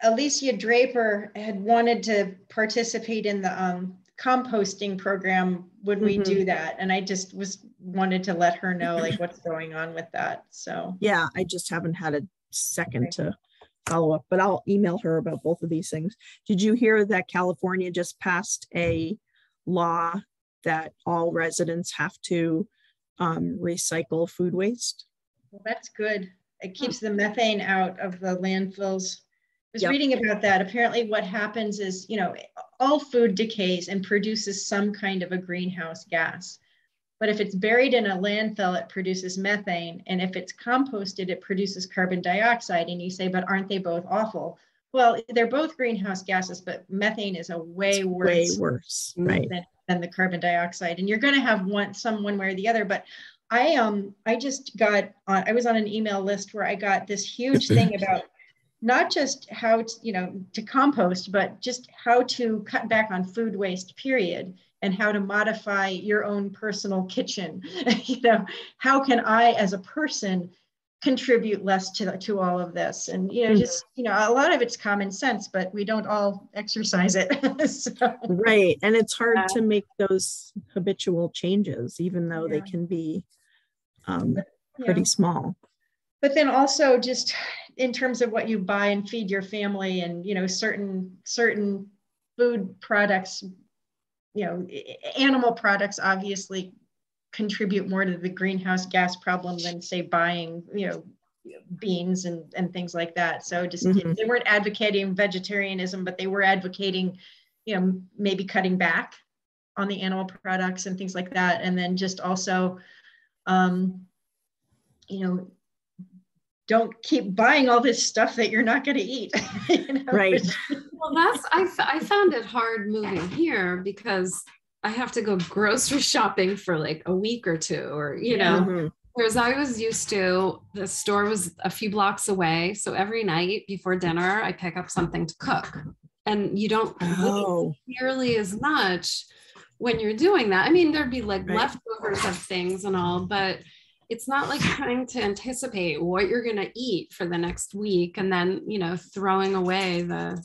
Alicia Draper had wanted to participate in the composting program when we do that. And I just wanted to let her know like what's going on with that. So yeah, I just haven't had a second to follow up, but I'll email her about both of these things. Did you hear that California just passed a law that all residents have to recycle food waste? Well, that's good. It keeps the methane out of the landfills. I was reading about that. Apparently what happens is, you know, all food decays and produces some kind of a greenhouse gas. But if it's buried in a landfill, it produces methane. And if it's composted, it produces carbon dioxide. And you say, but aren't they both awful? Well, they're both greenhouse gases, but methane is a way worse right, than the carbon dioxide. And you're going to have some one way or the other. But I just got on, I was on an email list where I got this huge thing about not just how to, you know, to compost, but just how to cut back on food waste, period, and how to modify your own personal kitchen. You know, how can I as a person contribute less to all of this? And, you know, just, you know, a lot of it's common sense, but we don't all exercise it. So. Right. And it's hard to make those habitual changes, even though they can be pretty small. But then also just in terms of what you buy and feed your family, and, you know, certain food products, you know, animal products obviously contribute more to the greenhouse gas problem than say buying, you know, beans and things like that. So just they weren't advocating vegetarianism, but they were advocating, you know, maybe cutting back on the animal products and things like that. And then just also, you know, don't keep buying all this stuff that you're not going to eat. You know? Right. Well, I found it hard moving here because I have to go grocery shopping for like a week or two, or, you know, whereas I was used to, the store was a few blocks away. So every night before dinner, I pick up something to cook, and you don't waste nearly as much when you're doing that. I mean, there'd be like leftovers of things and all, but it's not like trying to anticipate what you're going to eat for the next week and then, you know, throwing away the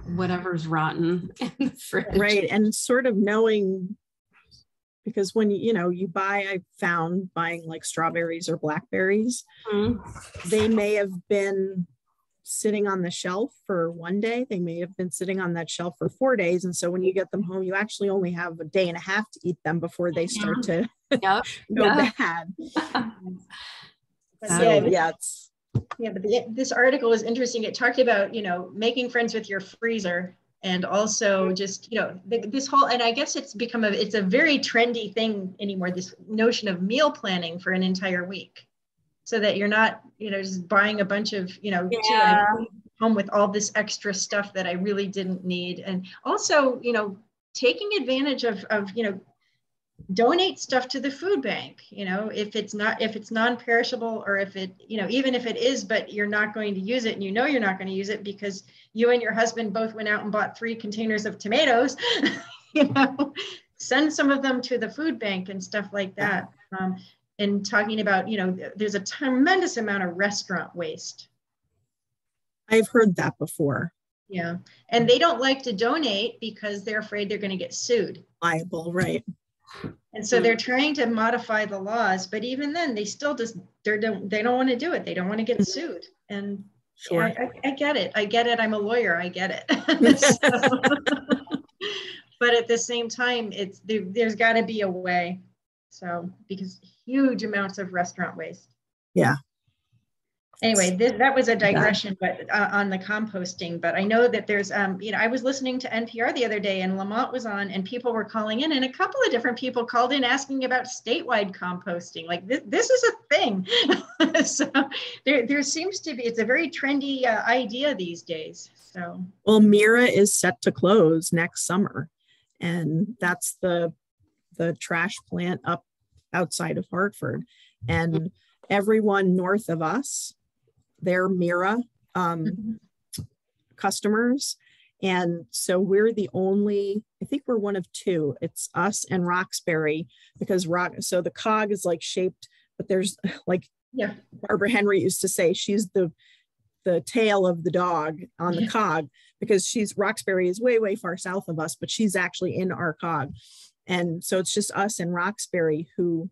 whatever's rotten in the fridge. Right. And sort of knowing, because when, you know, you buy, I found buying like strawberries or blackberries, they may have been sitting on the shelf for one day. They may have been sitting on that shelf for 4 days. And so when you get them home, you actually only have a day and a half to eat them before they start to go bad. But this article was interesting. It talked about, you know, making friends with your freezer, and also just, you know, this whole, and I guess it's become it's a very trendy thing anymore, this notion of meal planning for an entire week, so that you're not, you know, just buying a bunch of, you know, home with all this extra stuff that I really didn't need. And also, you know, taking advantage of, you know, donate stuff to the food bank, you know, if it's non-perishable, or if it, you know, even if it is, but you're not going to use it, and you know you're not going to use it because you and your husband both went out and bought 3 containers of tomatoes, you know, send some of them to the food bank and stuff like that. And talking about, you know, there's a tremendous amount of restaurant waste. I've heard that before. Yeah. And they don't like to donate because they're afraid they're going to get sued. Liable, right. And so they're trying to modify the laws, but even then they still they don't want to do it. They don't want to get sued. And sure. I get it. I get it. I'm a lawyer. I get it. But at the same time, there's got to be a way. So, because huge amounts of restaurant waste. Yeah. Anyway, that was a digression, but on the composting. But I know that there's, you know, I was listening to NPR the other day, and Lamont was on, and people were calling in, and a couple of different people called in asking about statewide composting. Like this is a thing. So there seems to be, it's a very trendy idea these days. So. Well, Mira is set to close next summer, and that's the trash plant up outside of Hartford, and everyone north of us, they're Mira customers. And so we're the only, I think we're one of 2. It's us and Roxbury, because so the cog is like shaped, but there's like Barbara Henry used to say, she's the the tail of the dog on the cog, because Roxbury is way, way far south of us, but she's actually in our cog. And so it's just us and Roxbury who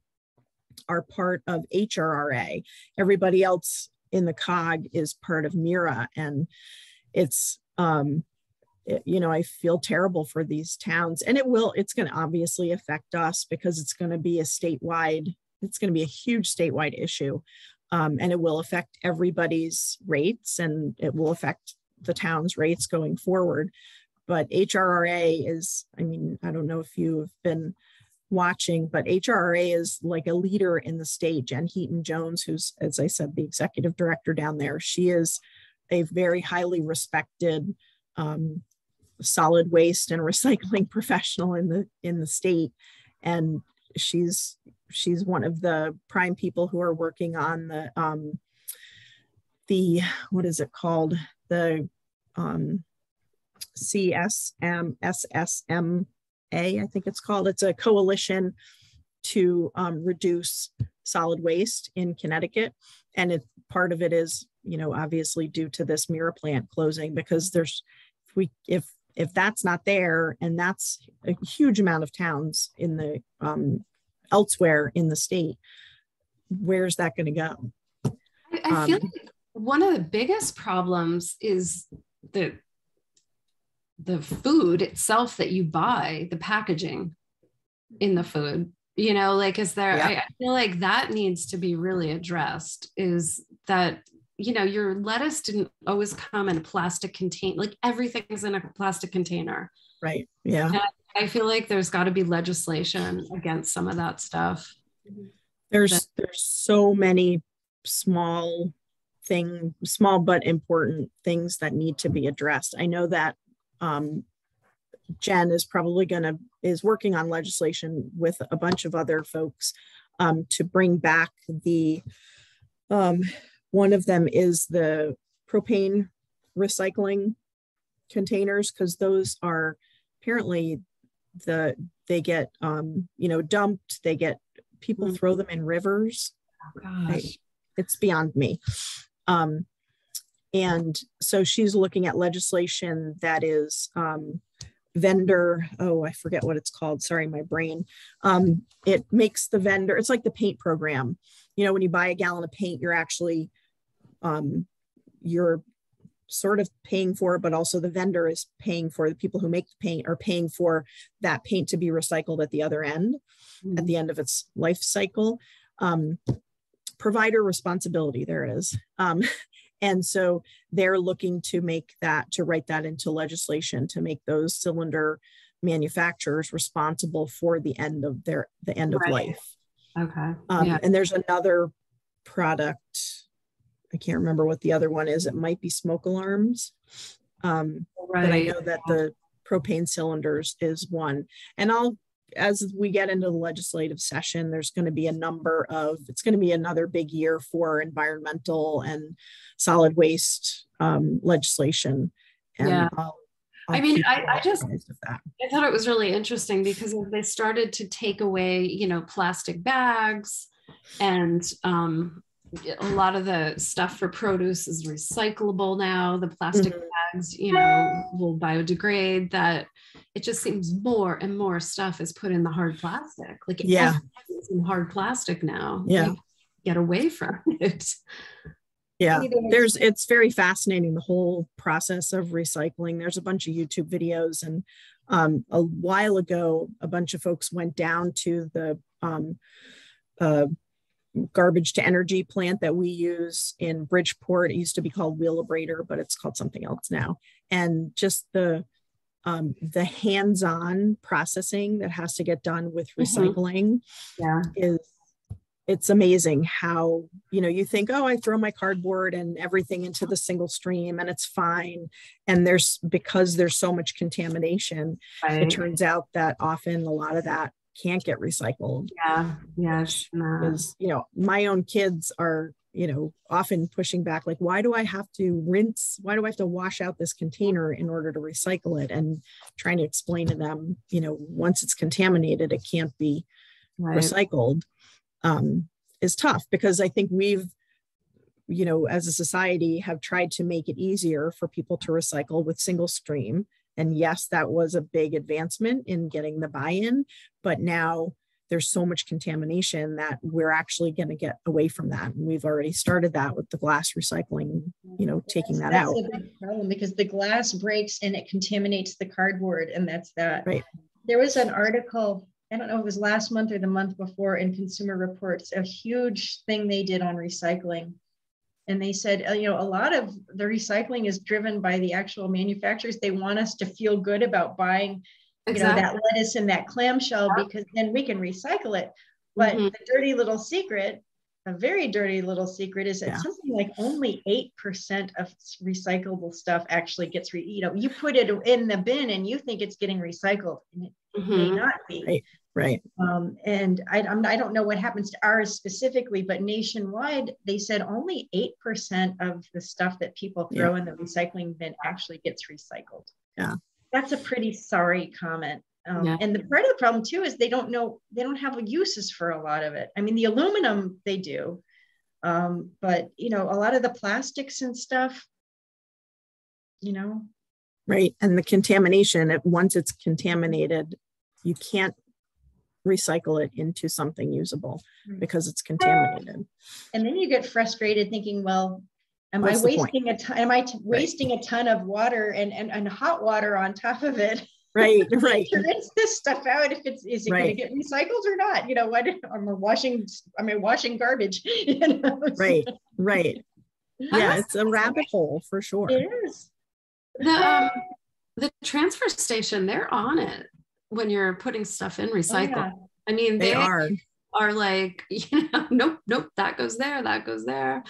are part of HRRA. Everybody else in the cog is part of MIRA. And it's, I feel terrible for these towns, and it's going to obviously affect us because it's going to be it's going to be a huge statewide issue. And it will affect everybody's rates, and it will affect the town's rates going forward. But HRRA is, I don't know if you have been watching, but HRRA is like a leader in the state. Jen Heaton-Jones, who's, as I said, the executive director down there, she is a very highly respected solid waste and recycling professional in the state. And she's one of the prime people who are working on the what is it called? The SSMA, I think it's called. It's a coalition to reduce solid waste in Connecticut. And part of it is, obviously due to this MIRA plant closing, because if that's not there, and that's a huge amount of towns in the elsewhere in the state, where's that going to go? I feel like one of the biggest problems is the food itself that you buy, the packaging in the food, is there, yeah. I feel like that needs to be really addressed, is that, your lettuce didn't always come in a plastic container, like everything's in a plastic container. Right. Yeah. And I feel like there's got to be legislation against some of that stuff. There's so many small but important things that need to be addressed. I know that Jen is probably is working on legislation with a bunch of other folks to bring back the, one of them is the propane recycling containers, because those are apparently they get, dumped, people throw them in rivers. Oh, gosh. It's beyond me. And so she's looking at legislation that is vendor, I forget what it's called. Sorry, my brain. It makes the vendor, it's like the paint program. When you buy a gallon of paint, you're actually, you're sort of paying for it, but also the vendor is paying for, the people who make the paint are paying for that paint to be recycled at the other end, at the end of its life cycle. Provider responsibility, there it is. And so they're looking to write that into legislation to make those cylinder manufacturers responsible for the end of right. life. Okay. And there's another product, I can't remember what the other one is. It might be smoke alarms. Right. But I know that the propane cylinders is one. And as we get into the legislative session, there's going to be it's going to be another big year for environmental and solid waste legislation. And yeah. I thought it was really interesting because they started to take away, plastic bags, and a lot of the stuff for produce is recyclable now. The plastic bags, will biodegrade. That it just seems more and more stuff is put in the hard plastic. Like everything's in hard plastic now. Yeah, like, get away from it. Yeah, it's very fascinating, the whole process of recycling. There's a bunch of YouTube videos, and a while ago, a bunch of folks went down to the garbage to energy plant that we use in Bridgeport. It used to be called Wheelabrator, but it's called something else now. And just the hands-on processing that has to get done with recycling it's amazing how, you think, I throw my cardboard and everything into the single stream and it's fine. And because there's so much contamination, it turns out that often a lot of that can't get recycled. Yeah. Yes. Because, my own kids are, often pushing back, like, why do I have to wash out this container in order to recycle it? And trying to explain to them, once it's contaminated, it can't be recycled. Is tough, because I think we've you know, as a society have tried to make it easier for people to recycle with single stream. And yes, that was a big advancement in getting the buy-in, but now there's so much contamination that we're actually going to get away from that. And we've already started that with the glass recycling, you know, taking that out. That's a big problem because the glass breaks and it contaminates the cardboard, and that's that. Right. There was an article, I don't know if it was last month or the month before, in Consumer Reports, a huge thing they did on recycling. And they said, you know, a lot of the recycling is driven by the actual manufacturers. They want us to feel good about buying, you know, that lettuce in that clamshell because then we can recycle it. But the dirty little secret, a very dirty little secret, is that something like only 8% of recyclable stuff actually gets, you know, you put it in the bin and you think it's getting recycled, and it may not be. Right. And I don't know what happens to ours specifically, but nationwide, they said only 8% of the stuff that people throw in the recycling bin actually gets recycled. Yeah. That's a pretty sorry comment. And the part of the problem too is they don't have uses for a lot of it. I mean, the aluminum they do, but you know, a lot of the plastics and stuff, you know. Right. And the contamination, once it's contaminated, you can't recycle it into something usable because it's contaminated. And then you get frustrated thinking, well, am I wasting a ton of water and hot water on top of it? Right. Right. To rinse this stuff out, if is it going to get recycled or not? You know, what am I washing garbage? You know? Right. Right. Yeah, it's a rabbit hole for sure. It is. The transfer station, they're on it when you're putting stuff in recycle. I mean, they are like, you know, nope, that goes there, that goes there.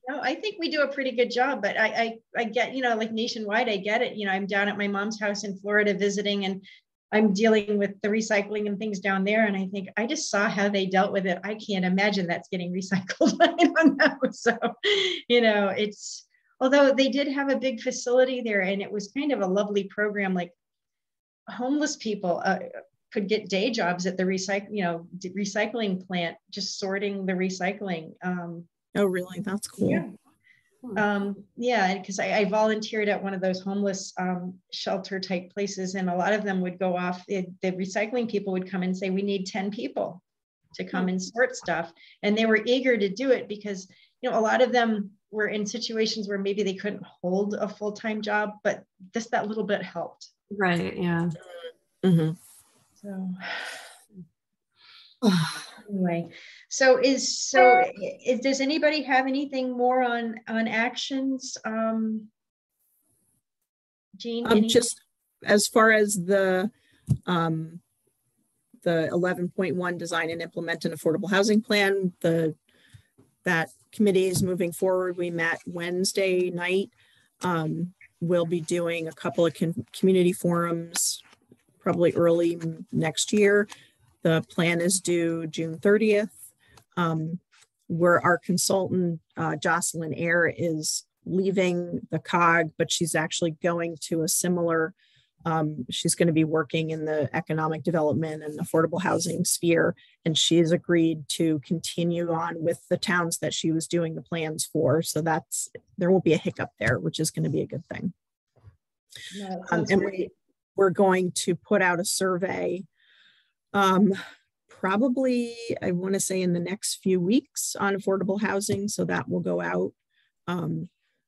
No, I think we do a pretty good job, but I get, you know, like nationwide, I get it. You know, I'm down at my mom's house in Florida visiting, and I'm dealing with the recycling and things down there. And I think I just saw how they dealt with it. I can't imagine that's getting recycled. I don't know. So, you know, although they did have a big facility there, and it was kind of a lovely program, like homeless people could get day jobs at the recycling plant, just sorting the recycling. Oh, really? That's cool. Yeah. Because I volunteered at one of those homeless shelter type places, and a lot of them would go off. The recycling people would come and say, we need 10 people to come and sort stuff. And they were eager to do it because, you know, a lot of them were in situations where maybe they couldn't hold a full-time job, but just that little bit helped. Right. Yeah. Mm-hmm. So anyway, does anybody have anything more on actions? Jean, just as far as the 11.1 design and implement an affordable housing plan, that committee is moving forward. We met Wednesday night. We'll be doing a couple of community forums probably early next year. The plan is due June 30th. Where our consultant, Jocelyn Eyre, is leaving the COG, but she's actually going to a similar, she's going to be working in the economic development and affordable housing sphere. And she has agreed to continue on with the towns that she was doing the plans for. So there won't be a hiccup there, which is going to be a good thing. No, and we're going to put out a survey probably, I want to say in the next few weeks on affordable housing. So that will go out.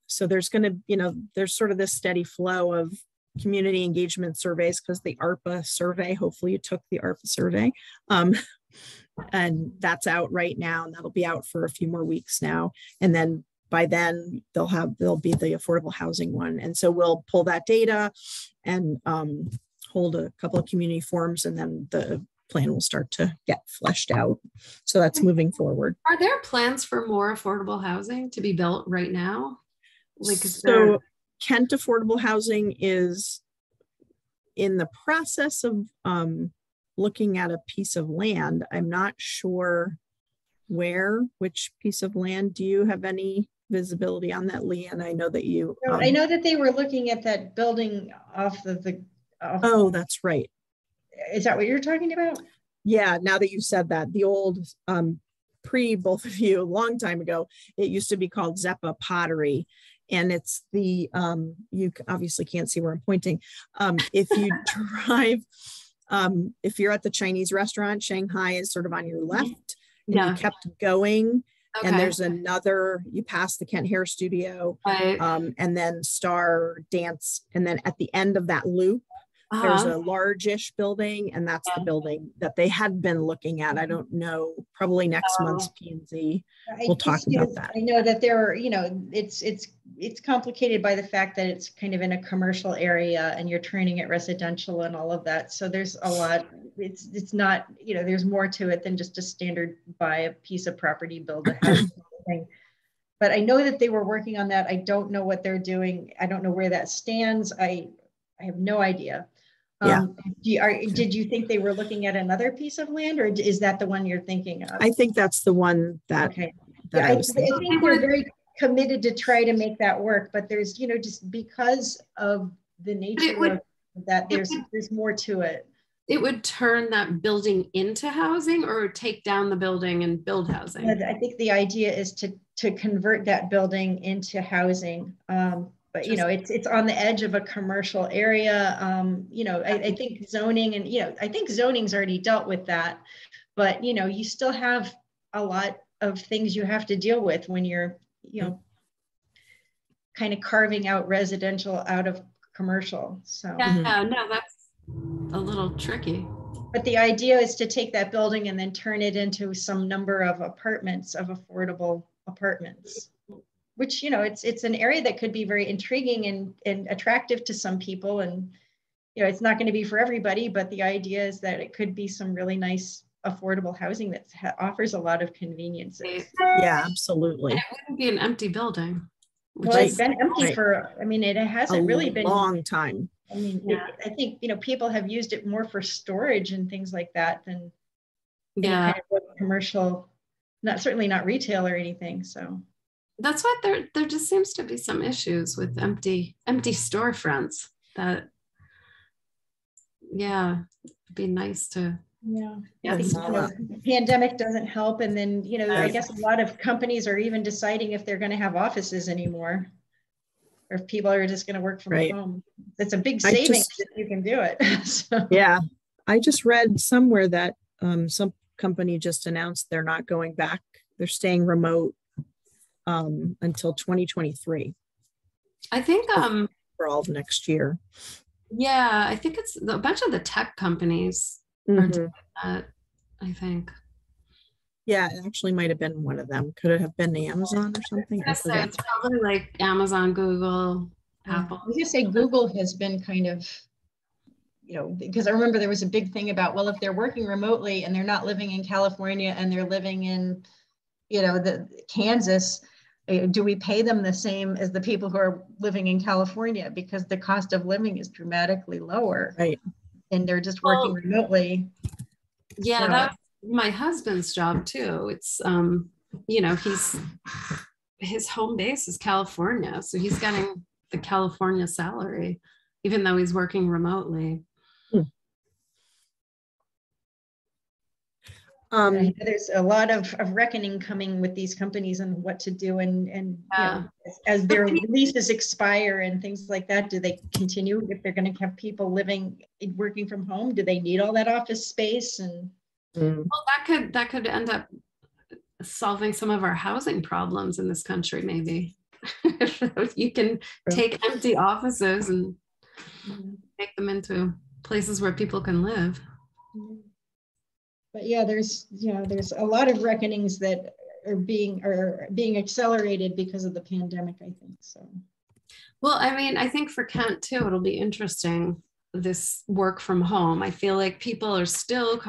So there's going to, you know, there's sort of this steady flow of community engagement surveys because the ARPA survey, hopefully you took the ARPA survey. And that's out right now, and that'll be out for a few more weeks now. And then by then there'll be the affordable housing one. And so we'll pull that data and hold a couple of community forums, and then the plan will start to get fleshed out. So that's moving forward. Are there plans for more affordable housing to be built right now? Kent Affordable Housing is in the process of looking at a piece of land. I'm not sure which piece of land. Do you have any visibility on that, Lee? And I know that you. I know that they were looking at that building off of the. Oh, that's right. Is that what you're talking about? Yeah. Now that you said that, the old pre both of you, a long time ago, it used to be called Zeppa Pottery. And it's the, you obviously can't see where I'm pointing. If you drive, if you're at the Chinese restaurant, Shanghai is sort of on your left, and you kept going. Okay. And there's another, you pass the Kent Hair Studio, right. And then Star Dance. And then at the end of that loop, there's a largish building, and that's the building that they had been looking at. I don't know, probably next month's P&Z. We'll talk about that. I know that there are, it's complicated by the fact that it's kind of in a commercial area and you're turning it residential and all of that. So there's a lot, it's not, there's more to it than just a standard buy a piece of property, build a house thing. But I know that they were working on that. I don't know what they're doing. I don't know where that stands. I have no idea. Did you think they were looking at another piece of land, or is that the one you're thinking of? I think that's the one that, okay. I think they're very committed to try to make that work, but there's, just because of the nature of that, there's more to it. It would turn that building into housing, or take down the building and build housing? I think the idea is to convert that building into housing. But it's on the edge of a commercial area. I think zoning and I think zoning's already dealt with that, but you still have a lot of things you have to deal with when you're kind of carving out residential out of commercial. So no, that's a little tricky. But the idea is to take that building and then turn it into some number of apartments, of affordable apartments. Which, it's an area that could be very intriguing and attractive to some people. And, it's not going to be for everybody, but the idea is that it could be some really nice, affordable housing that offers a lot of conveniences. Yeah, absolutely. And it wouldn't be an empty building. Well, it's been empty for, it hasn't really been a long time. I think, people have used it more for storage and things like that than kind of commercial, certainly not retail or anything. So. That's what there just seems to be some issues with empty storefronts that, it'd be nice to. I think, the pandemic doesn't help. And then, I guess a lot of companies are even deciding if they're going to have offices anymore, or if people are just going to work from home. It's a big savings if you can do it. So. Yeah. I just read somewhere that some company just announced they're not going back. They're staying remote until 2023. I think for all of next year. Yeah, I think it's a bunch of the tech companies are doing that, I think. Yeah, it actually might have been one of them. Could it have been Amazon or something? It's probably like Amazon, Google, Apple. I was gonna say Google has been kind of, because I remember there was a big thing about, well, if they're working remotely and they're not living in California and they're living in, the Kansas, do we pay them the same as the people who are living in California, because the cost of living is dramatically lower, right? And they're just working remotely. Yeah, so. That's my husband's job too. It's his home base is California, so he's getting the California salary, even though he's working remotely. There's a lot of reckoning coming with these companies and what to do, and as their leases expire and things like that, do they continue if they're going to have people working from home? Do they need all that office space? And well, that could end up solving some of our housing problems in this country, maybe. If you can take empty offices and make them into places where people can live. But yeah, there's a lot of reckonings that are being accelerated because of the pandemic, I think. So. Well, I think for Kent too, it'll be interesting, this work from home. I feel like people are still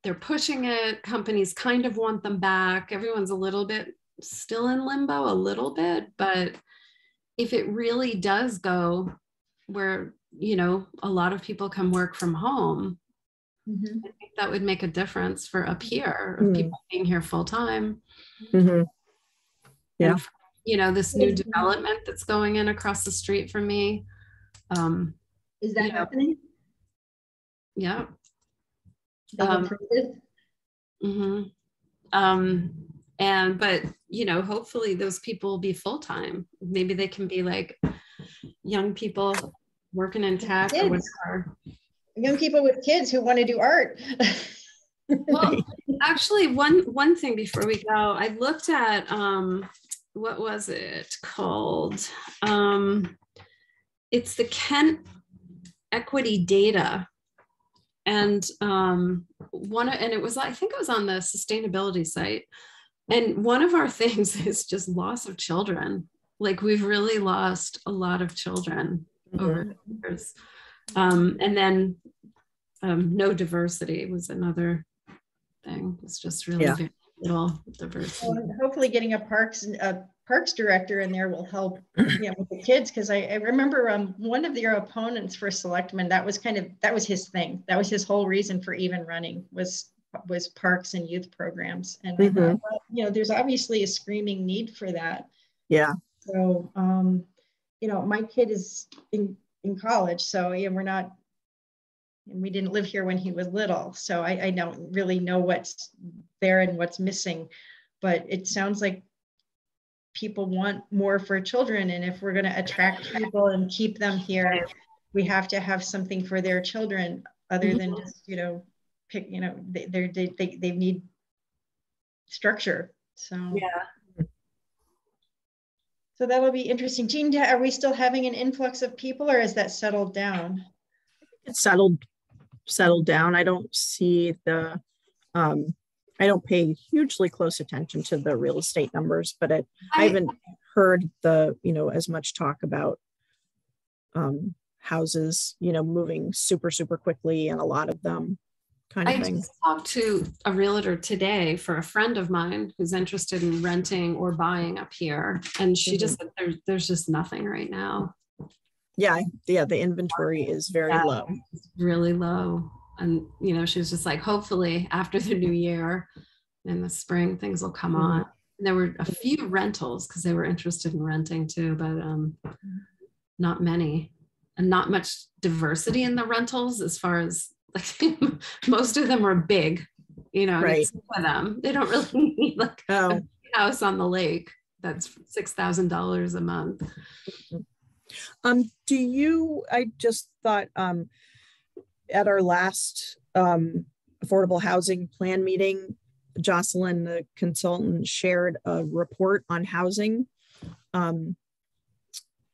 they're pushing it. Companies kind of want them back. Everyone's a little bit still in limbo, a little bit, but if it really does go where, a lot of people can work from home, I think that would make a difference for up here, of people being here full time. Yeah. And, this new development that's going in across the street from me. Is that happening? Yeah. Mm-hmm. But you know, hopefully those people will be full-time. Maybe they can be like young people working in tech or whatever. Young people with kids who want to do art. Well, actually, one thing before we go, I looked at what was it called? It's the Kent Equity Data. And it was, I think it was on the sustainability site. And one of our things is just loss of children. Like we've really lost a lot of children over the years. And then no diversity was another thing. It's just really very little diversity. Well, hopefully getting a parks director in there will help, you know, with the kids, because I remember one of your opponents for selectman, that was his thing. That was his whole reason for even running was parks and youth programs. And I thought, well, you know, there's obviously a screaming need for that. Yeah. So you know, my kid is in college, so yeah, we didn't live here when he was little, so I don't really know what's there and what's missing, but it sounds like people want more for children, and if we're going to attract people and keep them here, we have to have something for their children other than just, you know, pick, you know, they need structure. So yeah. So that will be interesting. Jean, are we still having an influx of people, or is that settled down? It's settled down. I don't see the I don't pay hugely close attention to the real estate numbers, but I haven't heard the, you know, as much talk about houses, you know, moving super quickly, and a lot of them kind of thing. I just talked to a realtor today for a friend of mine who's interested in renting or buying up here, and she just said there's just nothing right now. Yeah, the inventory is very low. It's really low. And, you know, she was just like, hopefully after the new year in the spring, things will come on. And there were a few rentals because they were interested in renting too, but not many, and not much diversity in the rentals as far as, like, most of them are big, you know, right. For them, they don't really need like a house on the lake that's $6,000 a month. I just thought at our last affordable housing plan meeting, Jocelyn, the consultant, shared a report on housing. And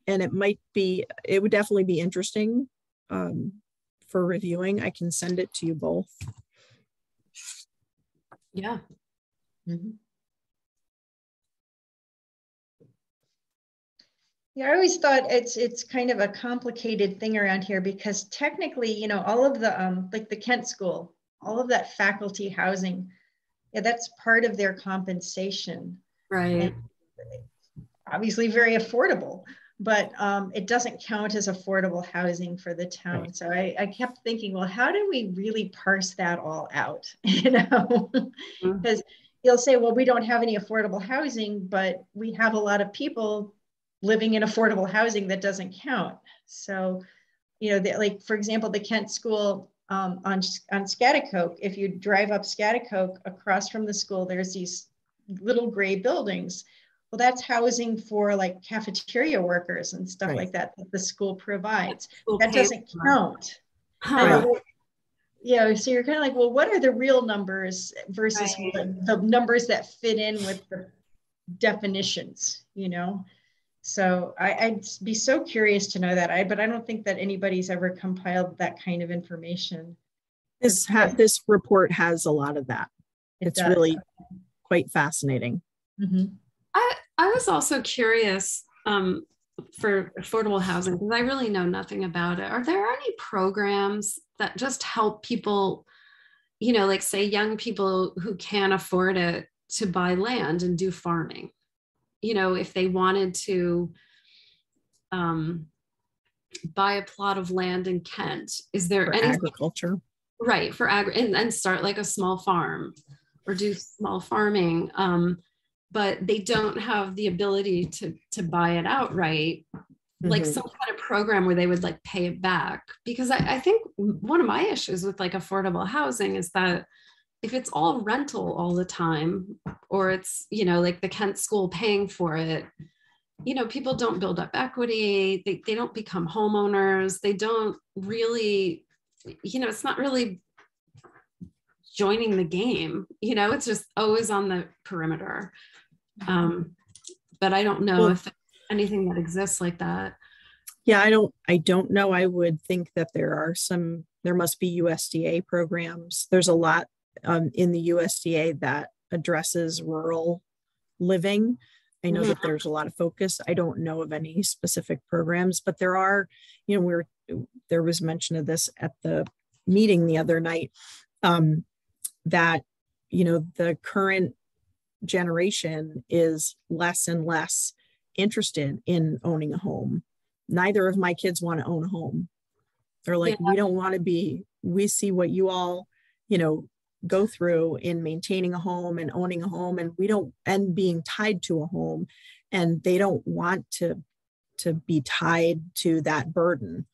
it would definitely be interesting for reviewing. I can send it to you both. Yeah. Yeah, I always thought it's kind of a complicated thing around here, because technically, you know, all of the like the Kent School, all of that faculty housing, yeah, that's part of their compensation. Right. And obviously very affordable, but it doesn't count as affordable housing for the town. Right. So I kept thinking, well, how do we really parse that all out? You know, because you'll say, well, we don't have any affordable housing, but we have a lot of people living in affordable housing that doesn't count. So, you know, like, for example, the Kent School on Schaghticoke, if you drive up Schaghticoke, across from the school, there's these little gray buildings. Well, that's housing for like cafeteria workers and stuff like that the school provides. That doesn't count. Right. You know, so you're kind of like, well, what are the real numbers versus the numbers that fit in with the definitions, you know? So I'd be so curious to know that. But I don't think that anybody's ever compiled that kind of information. This report has a lot of that. It's really quite fascinating. I was also curious for affordable housing, because I really know nothing about it. Are there any programs that just help people, you know, like say young people who can't afford it to buy land and do farming? You know, if they wanted to buy a plot of land in Kent, is there any agriculture? Right, for and start like a small farm or do small farming, but they don't have the ability to buy it outright, like some kind of program where they would like pay it back. Because I think one of my issues with like affordable housing is that if it's all rental all the time, or it's, you know, like the Kent school paying for it, you know, people don't build up equity. They don't become homeowners. They don't really, you know, it's not really joining the game, you know, it's just always on the perimeter. But I don't know if there's anything that exists like that. Yeah, I don't know. I would think that there must be USDA programs. There's a lot in the USDA that addresses rural living. I know that there's a lot of focus. I don't know of any specific programs, but there are, you know, there was mention of this at the meeting the other night, that, you know, the current generation is less and less interested in owning a home. Neither of my kids want to own a home. They're like, we don't want to be, we see what you all, you know, go through in maintaining a home and owning a home, and and being tied to a home, and they don't want to be tied to that burden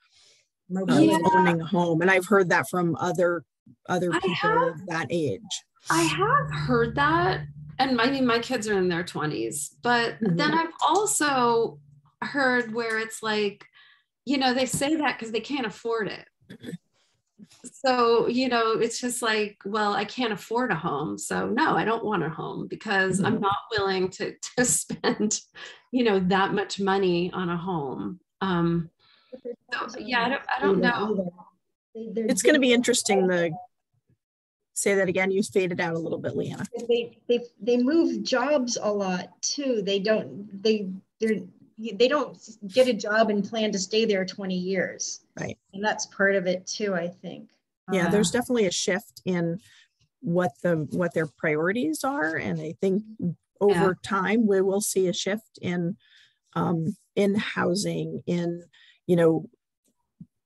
of owning a home. And I've heard that from other people that age. I have heard that. And I mean, my kids are in their 20s, but then I've also heard where it's like, you know, they say that because they can't afford it. So, you know, it's just like, well, I can't afford a home. So no, I don't want a home because I'm not willing to spend, you know, that much money on a home. So, yeah, I don't know. It's going to be interesting. Say that again. You faded out a little bit, Leanna. They move jobs a lot too. They don't get a job and plan to stay there 20 years. Right. And that's part of it too, I think. Yeah, there's definitely a shift in what their priorities are. And I think over time we will see a shift in housing, in, you know,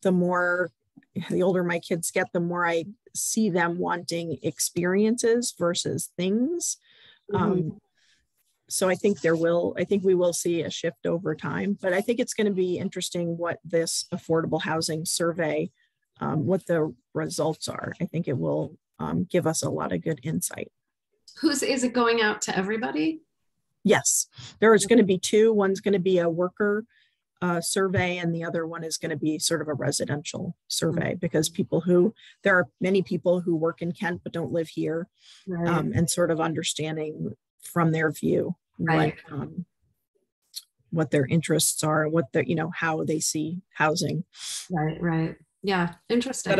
the older my kids get, the more I see them wanting experiences versus things. So I think we will see a shift over time, but I think it's going to be interesting what this affordable housing survey, what the results are. I think it will give us a lot of good insight. Is it going out to everybody? Yes, there's going to be two. One's going to be a worker survey, and the other one is going to be sort of a residential survey, because there are many people who work in Kent but don't live here, and sort of understanding from their view what their interests are, what the, you know, how they see housing. Right. Yeah, interesting.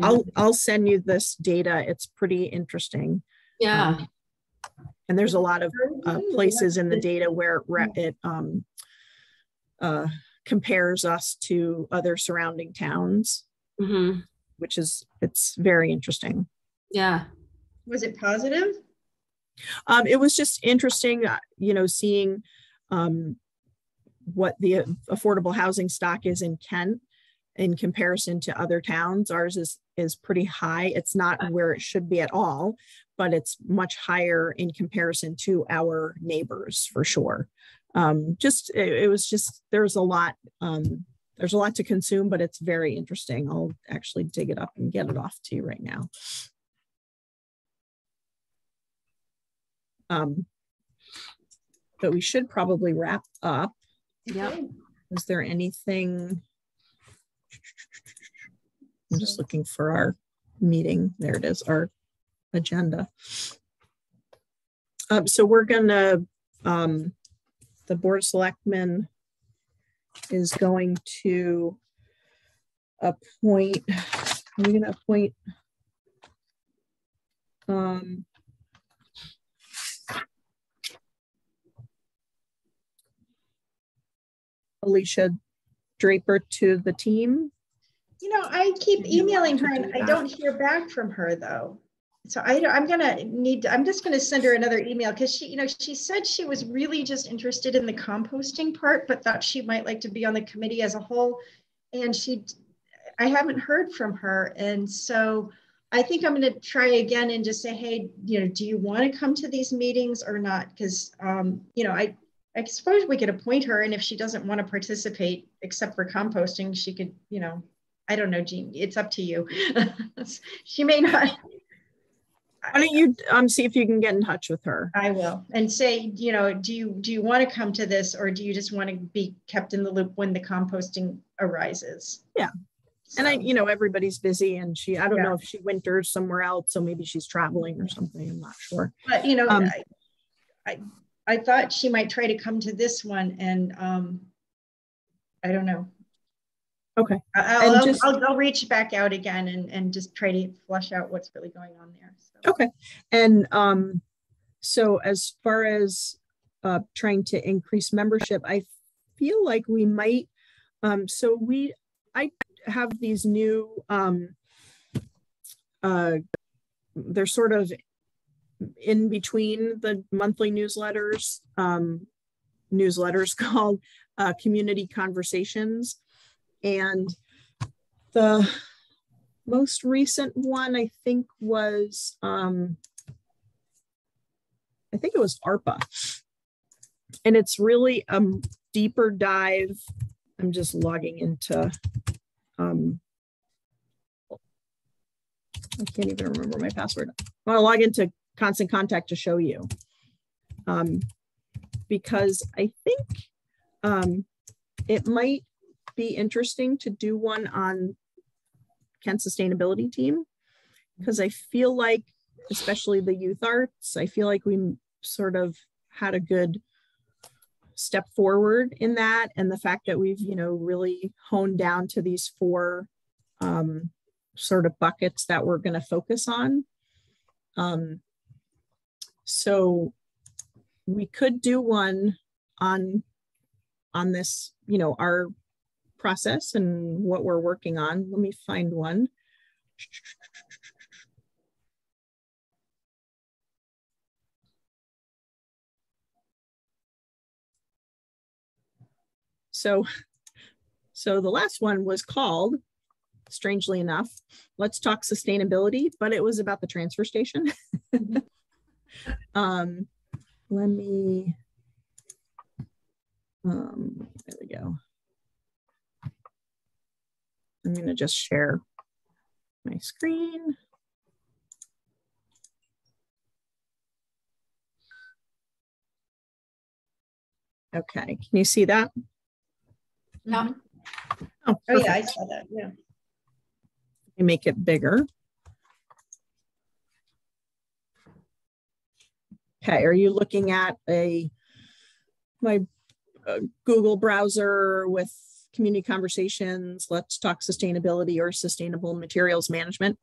I'll send you this data. It's pretty interesting. Yeah. And there's a lot of places in the data where it compares us to other surrounding towns, which it's very interesting. Yeah. Was it positive? It was just interesting, you know, seeing what the affordable housing stock is in Kent in comparison to other towns. Ours is pretty high. It's not where it should be at all, but it's much higher in comparison to our neighbors for sure. It was just, there's a lot to consume, but it's very interesting. I'll actually dig it up and get it off to you right now. But we should probably wrap up. Yeah. Is there anything? I'm just looking for our meeting. There it is, our agenda. So we're gonna, the Board of Selectmen is going to appoint, we're going to appoint Alicia Draper to the team. You know, I keep emailing her and I don't hear back from her though. So I'm just gonna send her another email, because she said she was really just interested in the composting part, but thought she might like to be on the committee as a whole. And I haven't heard from her. And so I think I'm gonna try again and just say, hey, do you want to come to these meetings or not? Because I suppose we could appoint her, and if she doesn't want to participate except for composting, she could, I don't know, Jean, it's up to you. She may not. Why don't you see if you can get in touch with her? I will, and say, you know, do you want to come to this, or do you just want to be kept in the loop when the composting arises? Yeah. So. And you know, everybody's busy, and I don't know if she winters somewhere else, so maybe she's traveling or something. I'm not sure. But you know, I thought she might try to come to this one, and I don't know. Okay. I'll reach back out again and just try to flush out what's really going on there. So. Okay. And so as far as trying to increase membership, I feel like we might, I have these new, they're sort of in between the monthly newsletters called Community Conversations. And the most recent one, I think, was, I think it was ARPA. And it's really a deeper dive. I'm just logging into, I can't even remember my password. I want to log into Constant Contact to show you. Because I think it might be interesting to do one on Kent's sustainability team, because I feel like, especially the youth arts, I feel like we sort of had a good step forward in that, and the fact that we've, you know, really honed down to these 4 sort of buckets that we're going to focus on. So we could do one on this, you know, our process and what we're working on. Let me find one. So the last one was called, strangely enough, Let's Talk Sustainability, but it was about the transfer station. Let me, there we go. I'm going to just share my screen. Okay, can you see that? Yeah. Oh yeah, I saw that. Yeah. Let me make it bigger. Okay, are you looking at my Google browser with Community Conversations, Let's Talk Sustainability, or Sustainable Materials Management?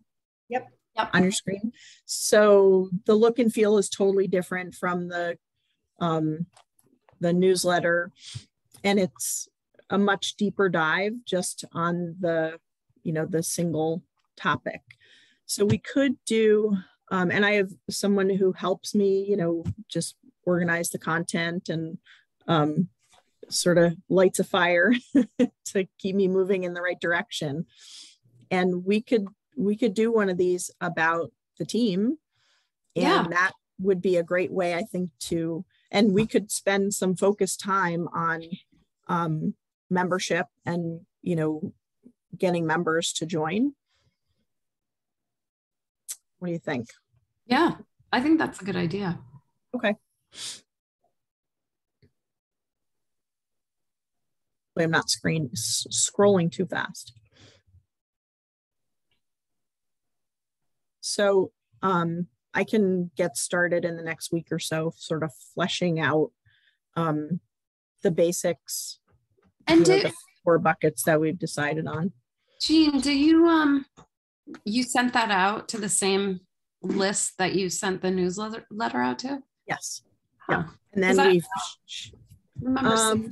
Yep. On your screen. So the look and feel is totally different from the newsletter, and it's a much deeper dive just on the, you know, the single topic. So we could do, and I have someone who helps me, you know, just organize the content and sort of lights a fire to keep me moving in the right direction. And we could do one of these about the team, and that would be a great way, I think, and we could spend some focused time on membership and, you know, getting members to join. What do you think? Yeah, I think that's a good idea. Okay. I'm not scrolling too fast. So I can get started in the next week or so, sort of fleshing out the basics and the 4 buckets that we've decided on. Jean, do you sent that out to the same list that you sent the newsletter out to? Yes. Huh. Yeah. And then we've remember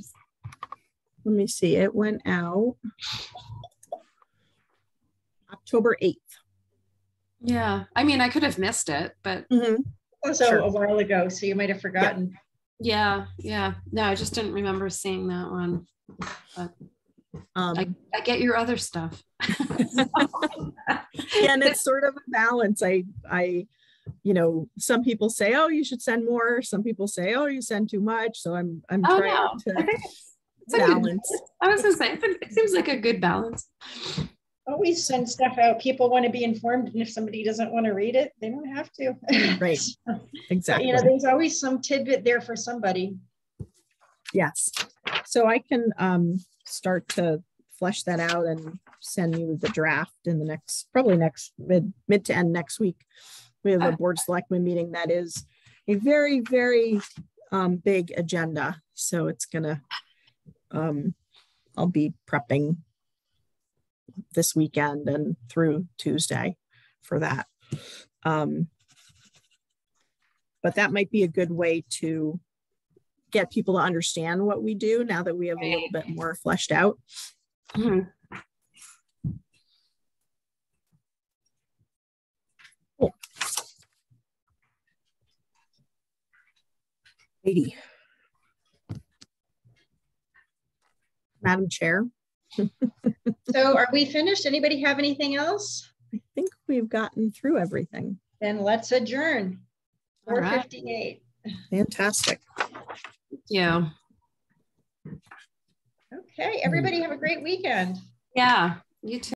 let me see, it went out October 8th. Yeah, I mean, I could have missed it, but also a while ago, so you might have forgotten. Yeah. No, I just didn't remember seeing that one. But I get your other stuff. Yeah, and it's sort of a balance. I you know, some people say, oh, you should send more. Some people say, oh, you send too much. So I'm trying to it's balance. I was gonna say, it seems like a good balance. always send stuff out. People want to be informed, and if somebody doesn't want to read it, they don't have to. Right. Exactly. But, there's always some tidbit there for somebody. Yes. So I can start to flesh that out and send you the draft in the probably next mid to end next week. We have a board selectmen meeting that is a very, very big agenda. So it's gonna, I'll be prepping this weekend and through Tuesday for that. But that might be a good way to get people to understand what we do now that we have a little bit more fleshed out. Mm-hmm. Cool. 80. Madam Chair. So are we finished? Anybody have anything else? I think we've gotten through everything. Then let's adjourn. 4:58. Fantastic. Yeah. Okay, everybody have a great weekend. Yeah, you too.